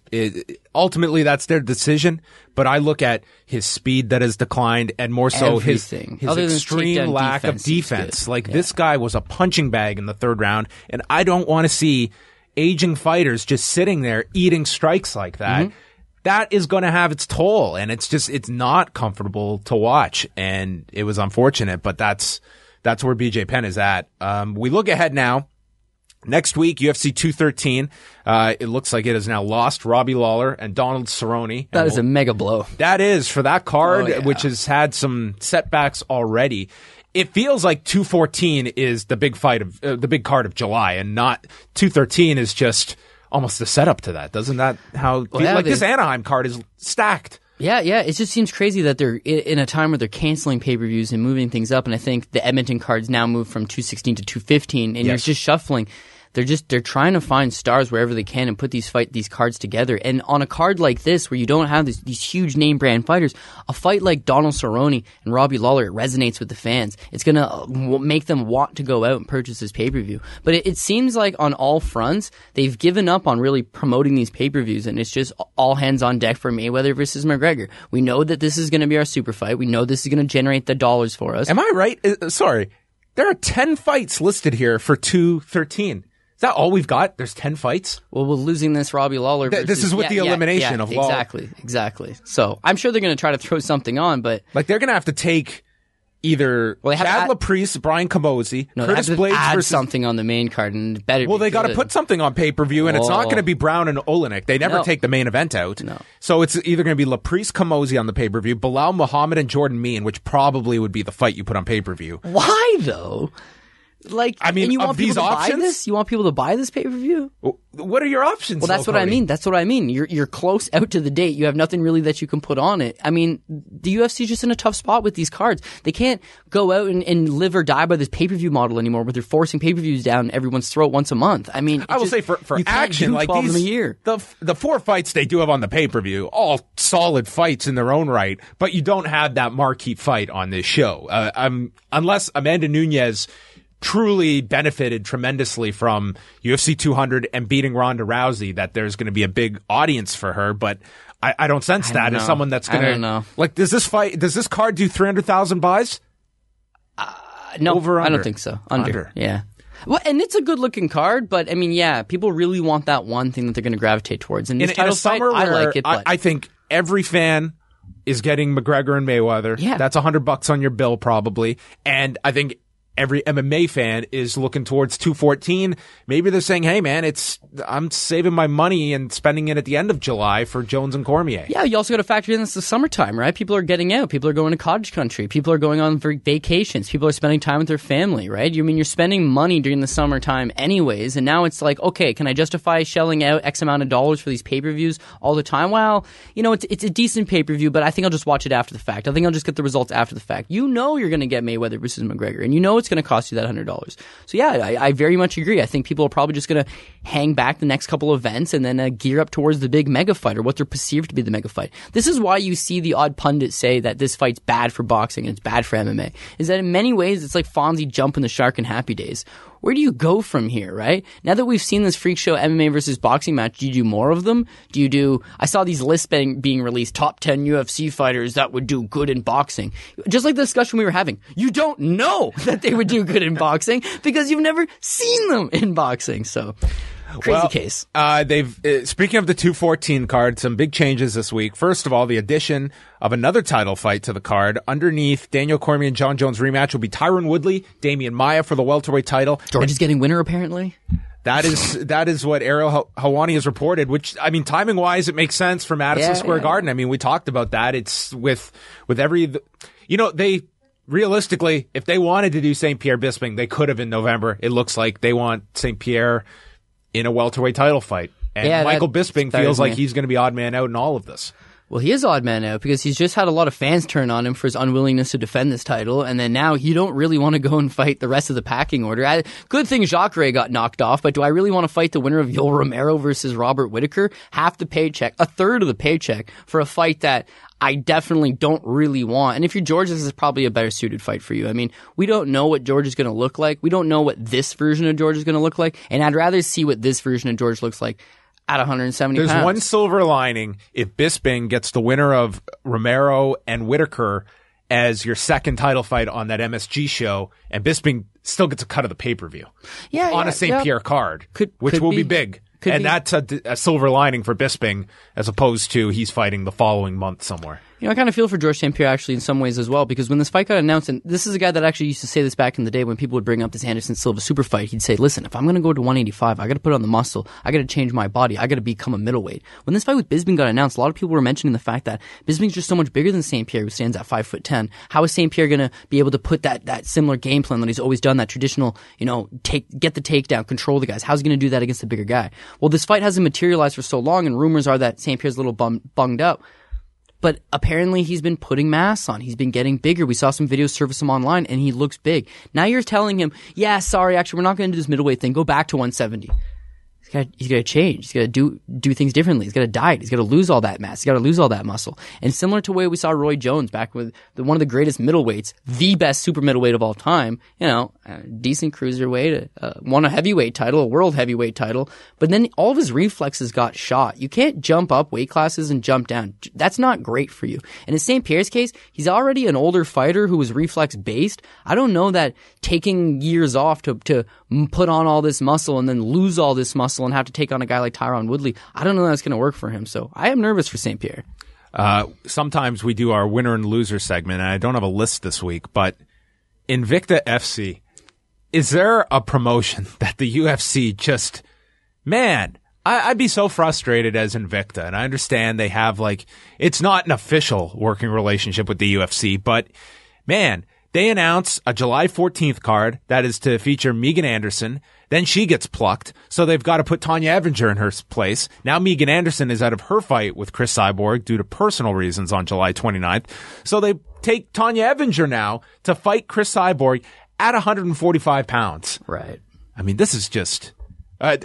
Ultimately, that's their decision. But I look at his speed that has declined, and more so his extreme lack of defense. This guy was a punching bag in the third round, and I don't want to see aging fighters just sitting there eating strikes like that. Mm-hmm. That is going to have its toll, and it's not comfortable to watch. And it was unfortunate, but that's where BJ Penn is at. We look ahead now. Next week, UFC 213. It looks like it has now lost Robbie Lawler and Donald Cerrone. That is a mega blow. That is for that card, which has had some setbacks already. It feels like 214 is the big fight of the big card of July, and not 213 is just almost the setup to that. Doesn't that this Anaheim card is stacked? Yeah. It just seems crazy that they're in a time where they're canceling pay-per-views and moving things up. And I think the Edmonton cards now move from 216 to 215, and you're just shuffling. They're trying to find stars wherever they can and put these cards together. And on a card like this, where you don't have these huge name brand fighters, a fight like Donald Cerrone and Robbie Lawler, it resonates with the fans. It's gonna make them want to go out and purchase this pay-per-view. But it seems like on all fronts, they've given up on really promoting these pay-per-views, and it's just all hands on deck for Mayweather versus McGregor. We know that this is going to be our super fight. We know this is going to generate the dollars for us. Am I right? Sorry, there are 10 fights listed here for 213. Is that all we've got? There's 10 fights? Well, we're losing this Robbie Lawler versus... This is with the elimination of Lawler. Exactly. So I'm sure they're going to try to throw something on, but... they're going to have to take either Chad Laprice, Brian Camozzi, Curtis Blades versus... something on the main card, and it better they got to put something on pay-per-view, and it's not going to be Brown and Olenek. They never take the main event out. No. So it's either going to be Laprice, Camozzi on the pay-per-view, Bilal Muhammad and Jordan Meehan, which probably would be the fight you put on pay-per-view. Why, though? And you want people to options? buy this? You want people to buy this pay-per-view? What are your options? Well, that's what I mean. That's what I mean. You're close out to the date. You have nothing really that you can put on it. I mean, the UFC is just in a tough spot with these cards. They can't go out and live or die by this pay-per-view model anymore, where they're forcing pay-per-views down everyone's throat once a month. I mean, I will say for action, like these, a year. The 4 fights they do have on the pay-per-view, all solid fights in their own right, but you don't have that marquee fight on this show. Unless Amanda Nunes truly benefited tremendously from UFC 200 and beating Ronda Rousey, that there's going to be a big audience for her, but I don't sense that as someone that's going to... I don't know. Does this card do 300,000 buys? No, Over or under? I don't think so. Under. Yeah. Well, and it's a good-looking card, but I mean, people really want that one thing that they're going to gravitate towards. And this in a summer fight, where I like it, but... I think every fan is getting McGregor and Mayweather. Yeah. That's $100 on your bill, probably. And I think every MMA fan is looking towards 214. Maybe they're saying, hey man, I'm saving my money and spending it at the end of July for Jones and Cormier. Yeah, you also got to factor in it's the summertime, right? People are getting out. People are going to cottage country. People are going on vacations. People are spending time with their family, right? You're spending money during the summertime anyways, and now it's like, okay, can I justify shelling out X amount of dollars for these pay-per-views all the time? Well, it's a decent pay-per-view, but I think I'll just watch it after the fact. I think I'll just get the results after the fact. You're going to get Mayweather versus McGregor, and it's going to cost you that $100. So yeah, I very much agree. I think people are probably just going to hang back the next couple events and then gear up towards the big mega fight, or what they're perceived to be the mega fight. This is why you see the odd pundit say that this fight's bad for boxing and it's bad for MMA, is that in many ways it's like Fonzie jumping the shark in Happy Days. Where do you go from here, right? Now that we've seen this freak show MMA versus boxing match, do you do more of them? I saw these lists being released, top 10 UFC fighters that would do good in boxing. Just like the discussion we were having. You don't know that they would do good in boxing because you've never seen them in boxing. So, crazy case. They've speaking of the 214 card, some big changes this week. First of all, the addition of another title fight to the card. Underneath Daniel Cormier and John Jones rematch will be Tyron Woodley, Demian Maia for the welterweight title. George is getting winner, apparently. That is what Ariel Helwani has reported, which, I mean, timing wise, it makes sense for Madison Square Garden. I mean, we talked about that. It's with they realistically, if they wanted to do St. Pierre Bisping, they could have in November. It looks like they want St. Pierre in a welterweight title fight. And Michael Bisping feels like he's going to be odd man out in all of this. Well, he is odd man out because he's just had a lot of fans turn on him for his unwillingness to defend this title, and then now you don't really want to go and fight the rest of the packing order. Good thing Jacare got knocked off, but do I really want to fight the winner of Yoel Romero versus Robert Whittaker? Half the paycheck, a third of the paycheck for a fight that I definitely don't really want. And if you're George, this is probably a better suited fight for you. I mean, we don't know what George is going to look like. We don't know what this version of George is going to look like, and I'd rather see what this version of George looks like at 170 pounds. There's one silver lining if Bisping gets the winner of Romero and Whittaker as your second title fight on that MSG show, and Bisping still gets a cut of the pay-per-view on a St. Pierre card, which will be big. And that's a silver lining for Bisping as opposed to he's fighting the following month somewhere. You know, I kind of feel for George St. Pierre actually in some ways as well, because when this fight got announced, and this is a guy that actually used to say this back in the day when people would bring up this Anderson Silva super fight, he'd say, listen, if I'm going to go to 185, I got to put on the muscle, I got to change my body, I got to become a middleweight. When this fight with Bisping got announced, a lot of people were mentioning the fact that Bisping's just so much bigger than St. Pierre, who stands at 5'10". How is St. Pierre going to be able to put that similar game plan that he's always done, that traditional, you know, get the takedown, control the guys? How's he going to do that against a bigger guy? Well, this fight hasn't materialized for so long, and rumors are that St. Pierre's a little bunged up. But apparently he's been putting mass on. He's been getting bigger. We saw some videos surface him online, and he looks big. Now you're telling him, yeah, sorry, actually, we're not going to do this middleweight thing. Go back to 170. He's got to change. He's got to do things differently. He's got to diet. He's got to lose all that mass. He's got to lose all that muscle. And similar to the way we saw Roy Jones back with one of the greatest middleweights, the best super middleweight of all time, you know, decent cruiserweight, won a heavyweight title, a world heavyweight title, but then all of his reflexes got shot. You can't jump up weight classes and jump down. That's not great for you. And in St. Pierre's case, he's already an older fighter who was reflex based. I don't know that taking years off to put on all this muscle and then lose all this muscle and have to take on a guy like Tyron Woodley, I don't know that's going to work for him. So I am nervous for St. Pierre. Sometimes we do our winner and loser segment, and I don't have a list this week, but Invicta FC, is there a promotion that the UFC just, man, I'd be so frustrated as Invicta, and I understand they have it's not an official working relationship with the UFC, but man, they announce a July 14th card that is to feature Megan Anderson. Then she gets plucked, so they've got to put Tanya Evinger in her place. Now Megan Anderson is out of her fight with Chris Cyborg due to personal reasons on July 29th. So they take Tanya Evinger now to fight Chris Cyborg at 145 pounds. Right. I mean, this is just...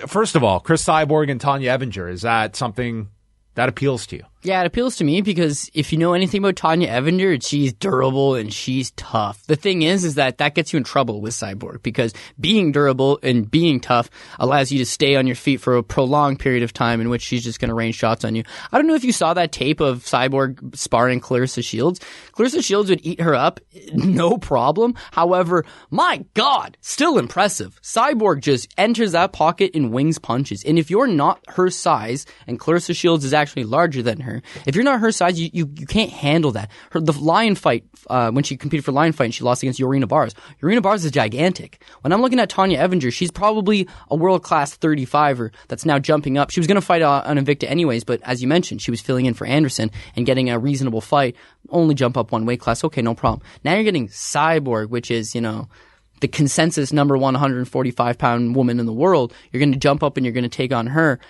first of all, Chris Cyborg and Tanya Evinger, is that something that appeals to you? Yeah, it appeals to me because if you know anything about Tanya Evinger, she's durable and she's tough. The thing is that gets you in trouble with Cyborg because being durable and being tough allows you to stay on your feet for a prolonged period of time in which she's just going to rain shots on you. I don't know if you saw that tape of Cyborg sparring Clarissa Shields. Clarissa Shields would eat her up, no problem. However, my God, still impressive. Cyborg just enters that pocket and wings punches. And if you're not her size, and Clarissa Shields is actually larger than her, if you're not her size, you can't handle that. The Lion fight, when she competed for Lion fight and she lost against Yorina Bars. Yorina Bars is gigantic. When I'm looking at Tanya Evinger, she's probably a world-class 35er that's now jumping up. She was going to fight on Invicta anyways, but as you mentioned, she was filling in for Anderson and getting a reasonable fight. Only jump up one weight class. Okay, no problem. Now you're getting Cyborg, which is, you know, the consensus number 145-pound woman in the world. You're going to jump up and you're going to take on her.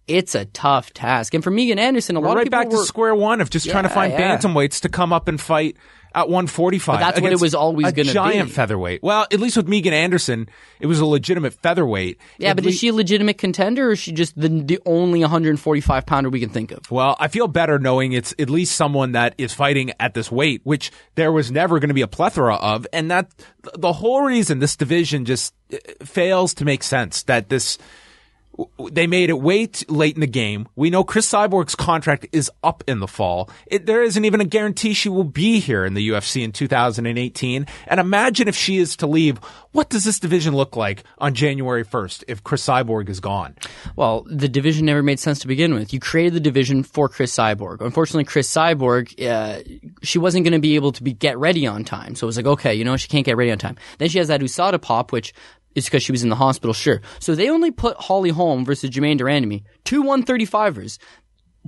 It's a tough task. And for Megan Anderson, a lot of people back to square one of just trying to find bantamweights to come up and fight at 145. But that's what it was always going to be. A giant featherweight. Well, at least with Megan Anderson, it was a legitimate featherweight. Yeah, but is she a legitimate contender or is she just the only 145-pounder we can think of? Well, I feel better knowing it's at least someone that is fighting at this weight, which there was never going to be a plethora of. And that the whole reason this division just fails to make sense, that they made it way too late in the game. We know Chris Cyborg's contract is up in the fall. There isn't even a guarantee she will be here in the UFC in 2018. And imagine if she is to leave. What does this division look like on January 1st if Chris Cyborg is gone? Well, the division never made sense to begin with. You created the division for Chris Cyborg. Unfortunately, Chris Cyborg, she wasn't going to be able to get ready on time. So it was like, okay, you know, she can't get ready on time. Then she has that USADA pop, which... it's because she was in the hospital, sure. So they only put Holly Holm versus Jermaine Durandamy, two 135ers,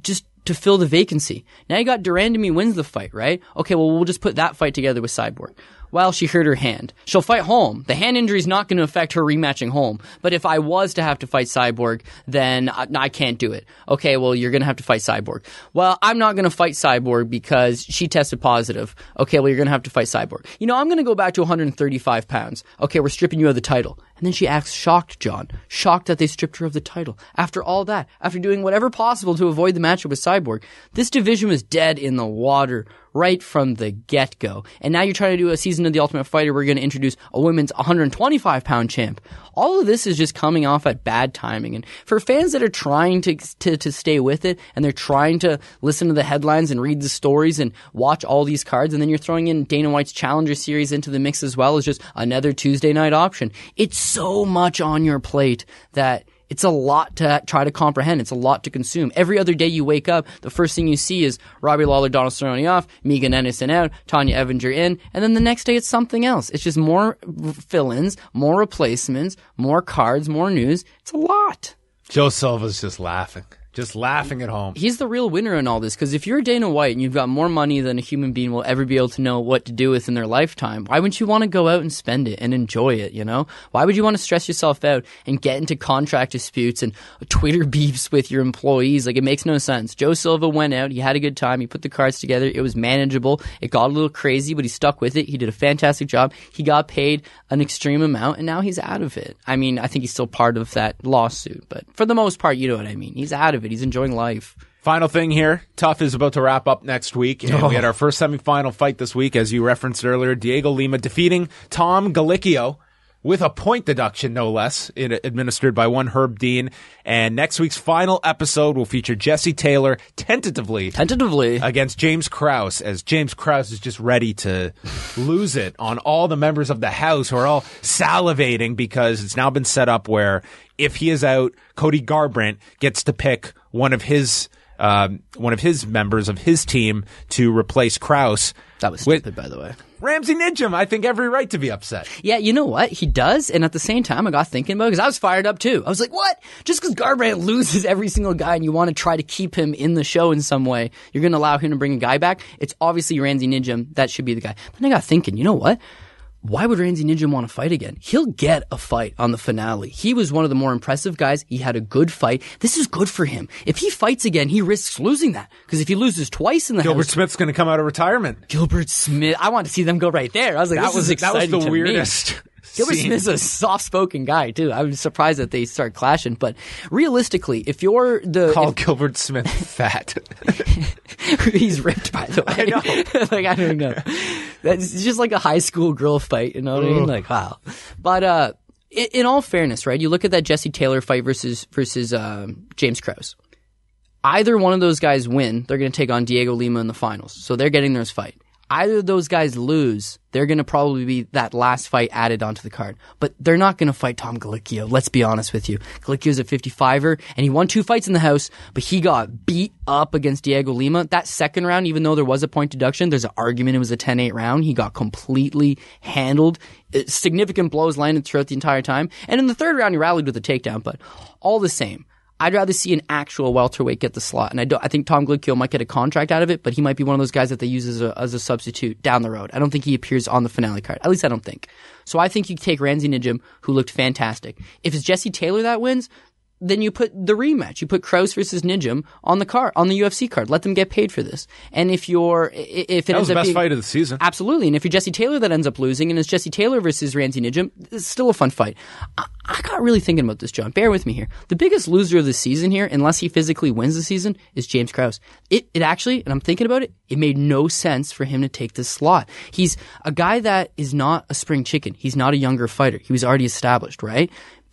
just to fill the vacancy. Now you got Durandamy wins the fight, right? Okay, well, we'll just put that fight together with Cyborg. Well, she hurt her hand. She'll fight Holm. The hand injury is not going to affect her rematching Holm. But if I was to have to fight Cyborg, then I can't do it. Okay, well, you're going to have to fight Cyborg. Well, I'm not going to fight Cyborg because she tested positive. Okay, well, you're going to have to fight Cyborg. I'm going to go back to 135 pounds. Okay, we're stripping you of the title. And then she acts shocked, John. Shocked that they stripped her of the title. After all that, after doing whatever possible to avoid the matchup with Cyborg, this division was dead in the water right from the get-go. And now you're trying to do a season of The Ultimate Fighter where you're going to introduce a women's 125-pound champ. All of this is just coming off at bad timing. And for fans that are trying to stay with it, and they're trying to listen to the headlines and read the stories and watch all these cards, and then you're throwing in Dana White's Challenger Series into the mix as well as just another Tuesday night option. It's so much on your plate that it's a lot to try to comprehend. It's a lot to consume. Every other day you wake up, the first thing you see is Robbie Lawler, Donald Cerrone off, Megan Anderson out, Tanya Evinger in, and then the next day it's something else. It's just more fill-ins, more replacements, more cards, more news. It's a lot. Joe Silva's just laughing at home. He's the real winner in all this, because if you're Dana White and you've got more money than a human being will ever be able to know what to do with in their lifetime, why wouldn't you want to go out and spend it and enjoy it, Why would you want to stress yourself out and get into contract disputes and Twitter beefs with your employees? It makes no sense. Joe Silva went out, he had a good time, he put the cards together, it was manageable, it got a little crazy, but he stuck with it, he did a fantastic job, he got paid an extreme amount, and now he's out of it. I think he's still part of that lawsuit, but for the most part, you know what I mean. He's out of it. He's enjoying life. Final thing here. Tough is about to wrap up next week. And we had our first semifinal fight this week, as you referenced earlier. Diego Lima defeating Tom Galicchio with a point deduction, no less, administered by one Herb Dean. And next week's final episode will feature Jesse Taylor tentatively against James Krause, as James Krause is just ready to lose it on all the members of the house who are all salivating because it's now been set up where if he is out, Cody Garbrandt gets to pick one of his members of his team to replace Krause. That was stupid, by the way. Ramsey Nijum, I think every right to be upset. Yeah, you know what? He does, and at the same time, I got thinking about it because I was fired up too. I was like, what? Just because Garbrandt loses every single guy and you want to try to keep him in the show in some way, you're going to allow him to bring a guy back? It's obviously Ramsey Nijum. That should be the guy. Then I got thinking, you know what? Why would Ramsey Nijum want to fight again? He'll get a fight on the finale. He was one of the more impressive guys. He had a good fight. This is good for him. If he fights again, he risks losing that. Because if he loses twice in the Gilbert Smith's going to come out of retirement. Gilbert Smith. I want to see them go right there. I was like, that was exciting. That was the weirdest. Gilbert Smith's a soft-spoken guy, too. I was surprised that they start clashing. But realistically, if you're Call Gilbert Smith fat. He's ripped, by the way. I know. I don't know. That's just like a high school girl fight, you know what I mean? Wow. But in all fairness, right, you look at that Jesse Taylor fight versus James Krause. Either one of those guys win, they're going to take on Diego Lima in the finals. So they're getting theirs fight. Either of those guys lose, they're going to probably be that last fight added onto the card. But they're not going to fight Tom Galicchio. Let's be honest with you. Galicchio's a 55er, and he won 2 fights in the house, but he got beat up against Diego Lima. That second round, even though there was a point deduction, there's an argument it was a 10-8 round. He got completely handled. Significant blows landed throughout the entire time. And in the third round, he rallied with a takedown, but all the same. I'd rather see an actual welterweight get the slot, and I think Tom Galicchio might get a contract out of it, but he might be one of those guys that they use as a substitute down the road. I don't think he appears on the finale card. At least I don't think. So I think you take Ramsey Nijum, who looked fantastic. If it's Jesse Taylor that wins, then you put the rematch. You put Krause versus Nijum on the card, on the UFC card. Let them get paid for this. And if it was the best fight of the season. Absolutely. And if you're Jesse Taylor that ends up losing, and it's Jesse Taylor versus Ramsey Nijum, it's still a fun fight. I got really thinking about this, John. Bear with me here. The biggest loser of the season here, unless he physically wins the season, is James Krause. It actually, and I'm thinking about it, it made no sense for him to take this slot. He's a guy that is not a spring chicken. He's not a younger fighter. He was already established, right?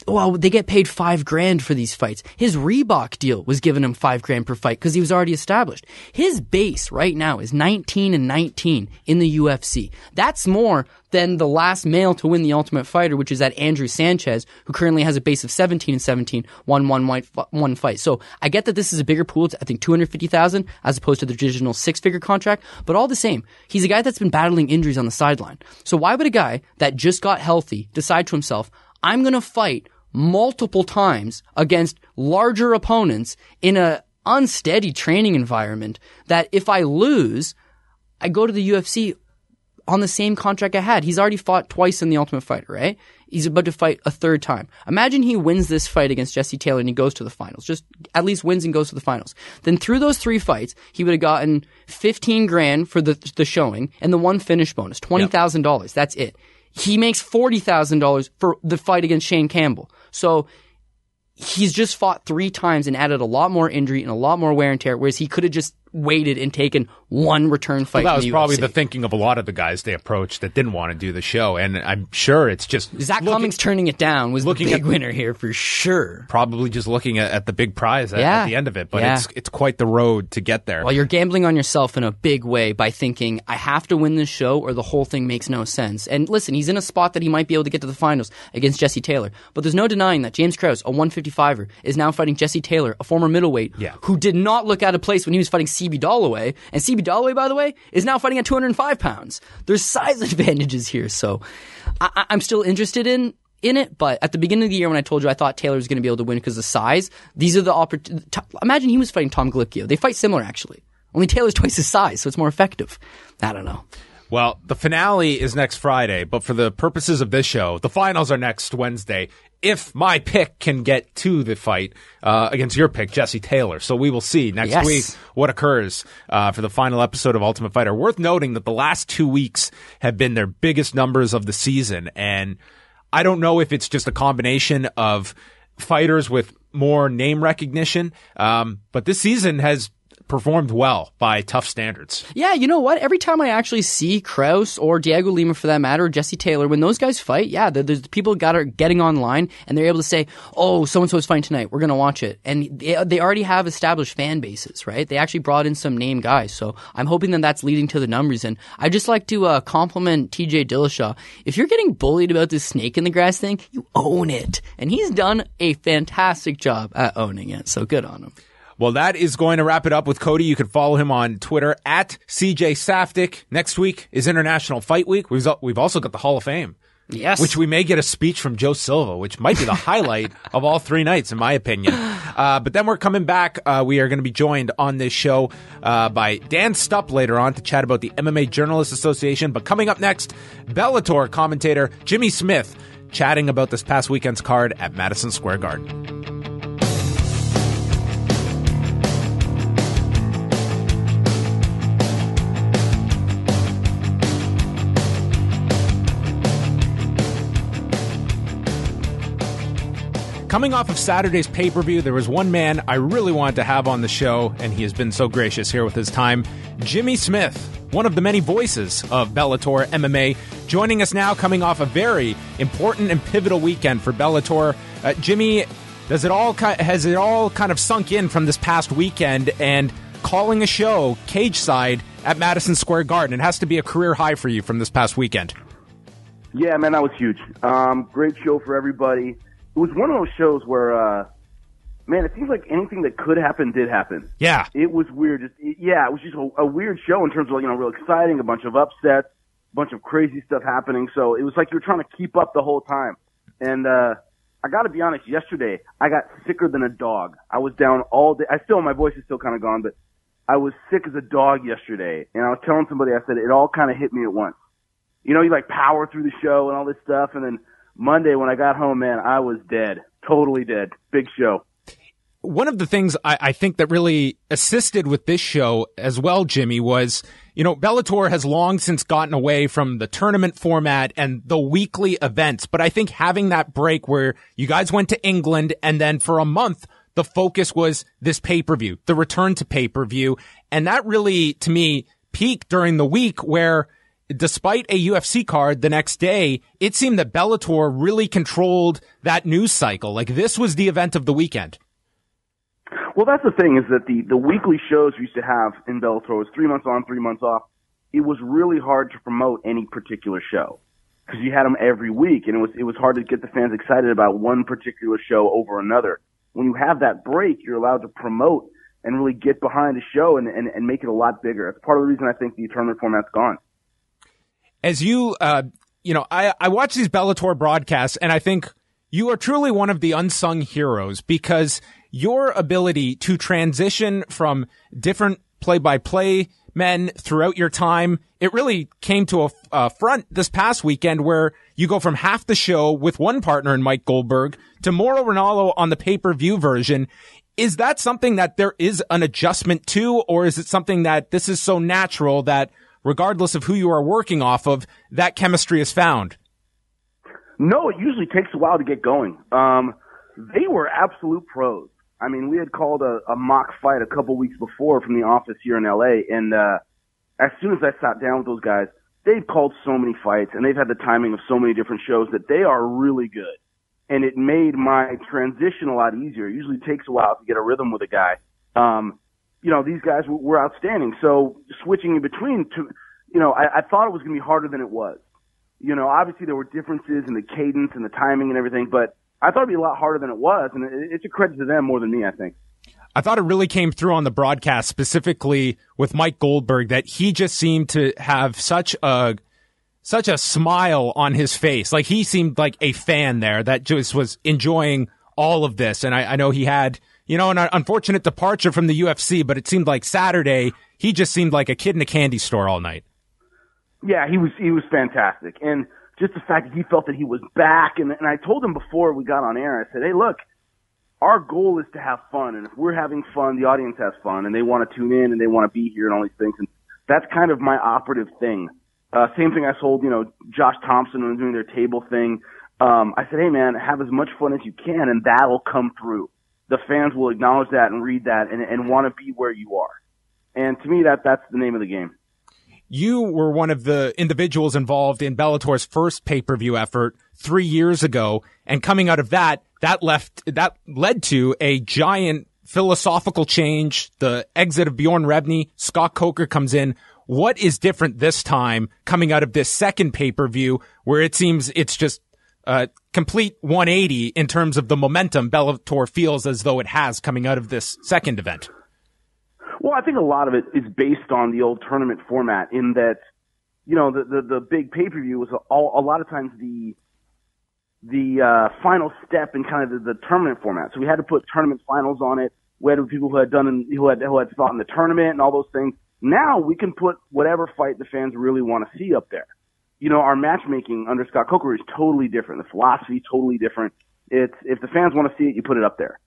Well, they get paid $5,000 for these fights. His Reebok deal was giving him $5,000 per fight because he was already established. His base right now is 19-19 in the UFC. That's more than the last male to win the Ultimate Fighter, which is that Andrew Sanchez, who currently has a base of 17-17, won one fight. So I get that this is a bigger pool. It's, I think, $250,000 as opposed to the traditional 6-figure contract. But all the same, he's a guy that's been battling injuries on the sideline. So why would a guy that just got healthy decide to himself, I'm going to fight multiple times against larger opponents in a unsteady training environment that if I lose, I go to the UFC, on the same contract I had. He's already fought twice in The Ultimate Fighter, right? He's about to fight a third time. Imagine he wins this fight against Jesse Taylor and he goes to the finals. Just at least wins and goes to the finals. Then through those 3 fights, he would have gotten $15,000 for the showing and the one finish bonus, $20,000. Yep. That's it. He makes $40,000 for the fight against Shane Campbell. So he's just fought 3 times and added a lot more injury and a lot more wear and tear, whereas he could have just waited and taken one return fight. Well, that was in the probably UFC. the thinking of a lot of the guys they approached that didn't want to do the show, and I'm sure it's just Zach Cummings turning it down was the big winner here for sure. Probably just looking at the big prize at the end of it, but it's quite the road to get there. Well, you're gambling on yourself in a big way by thinking, I have to win this show or the whole thing makes no sense. And listen, he's in a spot that he might be able to get to the finals against Jesse Taylor, but there's no denying that James Krause, a 155er, is now fighting Jesse Taylor, a former middleweight, who did not look out of place when he was fighting CB Dalloway. And CB Dalloway, by the way, is now fighting at 205 pounds. There's size advantages here, so I'm still interested in it, but at the beginning of the year when I told you I thought Taylor was going to be able to win because of size, these are the opportunities. Imagine he was fighting Tom Galipkio. They fight similar, actually. Only Taylor's twice his size, so it's more effective. I don't know. Well, the finale is next Friday, but for the purposes of this show, the finals are next Wednesday. If my pick can get to the fight against your pick, Jesse Taylor. So we will see next week what occurs for the final episode of Ultimate Fighter. Worth noting that the last 2 weeks have been their biggest numbers of the season. And I don't know if it's just a combination of fighters with more name recognition, but this season has performed well by tough standards. Yeah, you know what? Every time I actually see Krause or Diego Lima, for that matter, or Jesse Taylor, when those guys fight, there's people getting online and they're able to say, oh, so-and-so is fighting tonight. We're going to watch it. And they already have established fan bases, right? They actually brought in some name guys. So I'm hoping that that's leading to the numbers. And I just like to compliment TJ Dillashaw. If you're getting bullied about this snake in the grass thing, you own it. And he's done a fantastic job at owning it. So good on him. Well, that is going to wrap it up with Cody. You can follow him on Twitter at CJ Saftic. Next week is International Fight Week. We've also got the Hall of Fame. Yes. Which we may get a speech from Joe Silva, which might be the highlight of all 3 nights, in my opinion. But then we're coming back. We are going to be joined on this show by Dan Stupp later on to chat about the MMA Journalists Association. But coming up next, Bellator commentator Jimmy Smith chatting about this past weekend's card at Madison Square Garden. Coming off of Saturday's pay-per-view, there was one man I really wanted to have on the show, and he has been so gracious here with his time. Jimmy Smith, one of the many voices of Bellator MMA, joining us now coming off a very important and pivotal weekend for Bellator. Jimmy, has it all kind of sunk in from this past weekend and calling a show cage side at Madison Square Garden? It has to be a career high for you from this past weekend. Yeah, man, that was huge. Great show for everybody. It was one of those shows where, man, it seems like anything that could happen did happen. Yeah. It was weird. It was just a weird show in terms of, real exciting, a bunch of upsets, a bunch of crazy stuff happening. So it was like you were trying to keep up the whole time. And, I gotta be honest, yesterday, I got sicker than a dog. I was down all day. My voice is still kind of gone, but I was sick as a dog yesterday. And I was telling somebody, I said, it all kind of hit me at once. You power through the show and all this stuff, and then Monday when I got home, man, I was dead. Totally dead. Big show. One of the things I think that really assisted with this show as well, Jimmy, was, Bellator has long since gotten away from the tournament format and the weekly events. But I think having that break where you guys went to England and then for a month, the focus was this pay-per-view, the return to pay-per-view. And that really, to me, peaked during the week where, despite a UFC card the next day, it seemed that Bellator really controlled that news cycle. Like, this was the event of the weekend. Well, that's the thing, is that the weekly shows we used to have in Bellator was 3 months on, 3 months off. It was really hard to promote any particular show because you had them every week, and it was hard to get the fans excited about one particular show over another. When you have that break, you're allowed to promote and really get behind the show and make it a lot bigger. That's part of the reason I think the tournament format's gone. As I watch these Bellator broadcasts, and I think you are truly one of the unsung heroes because your ability to transition from different play-by-play men throughout your time. It really came to a front this past weekend where you go from half the show with one partner in Mike Goldberg to Mauro Ranallo on the pay-per-view version. Is that something that there is an adjustment to, or is it something that this is so natural that regardless of who you are working off of, that chemistry is found? No, it usually takes a while to get going. They were absolute pros. I mean, we had called a mock fight a couple weeks before from the office here in LA, and as soon as I sat down with those guys, they've called so many fights, and they've had the timing of so many different shows that they are really good. And it made my transition a lot easier. It usually takes a while to get a rhythm with a guy. These guys were outstanding. So switching in between, I thought it was going to be harder than it was. Obviously there were differences in the cadence and the timing and everything, but I thought it'd be a lot harder than it was, and it's a credit to them more than me, I think. I thought it really came through on the broadcast, specifically with Mike Goldberg, that he just seemed to have such a smile on his face. Like, he seemed like a fan there that just was enjoying all of this. And I know he had, an unfortunate departure from the UFC, but it seemed like Saturday, he just seemed like a kid in a candy store all night. Yeah, he was fantastic. And just the fact that he felt that he was back. And I told him before we got on air, I said, hey, look, our goal is to have fun. And if we're having fun, the audience has fun, and they want to tune in and they want to be here and all these things. And that's kind of my operative thing. Same thing I told, Josh Thompson when doing their table thing. I said, hey man, have as much fun as you can, and that'll come through. The fans will acknowledge that and read that and want to be where you are. And to me, that's the name of the game. You were one of the individuals involved in Bellator's first pay-per-view effort 3 years ago, and coming out of that led to a giant philosophical change. The exit of Bjorn Rebney, Scott Coker comes in. What is different this time coming out of this second pay-per-view where it seems it's just a complete 180 in terms of the momentum Bellator feels as though it has coming out of this second event? Well, I think a lot of it is based on the old tournament format in that, the big pay-per-view was a lot of times the final step in kind of the tournament format. So we had to put tournament finals on it. We had people who had who had fought in the tournament and all those things. Now we can put whatever fight the fans really want to see up there. Our matchmaking under Scott Coker is totally different. The philosophy totally different. It's if the fans want to see it, you put it up there.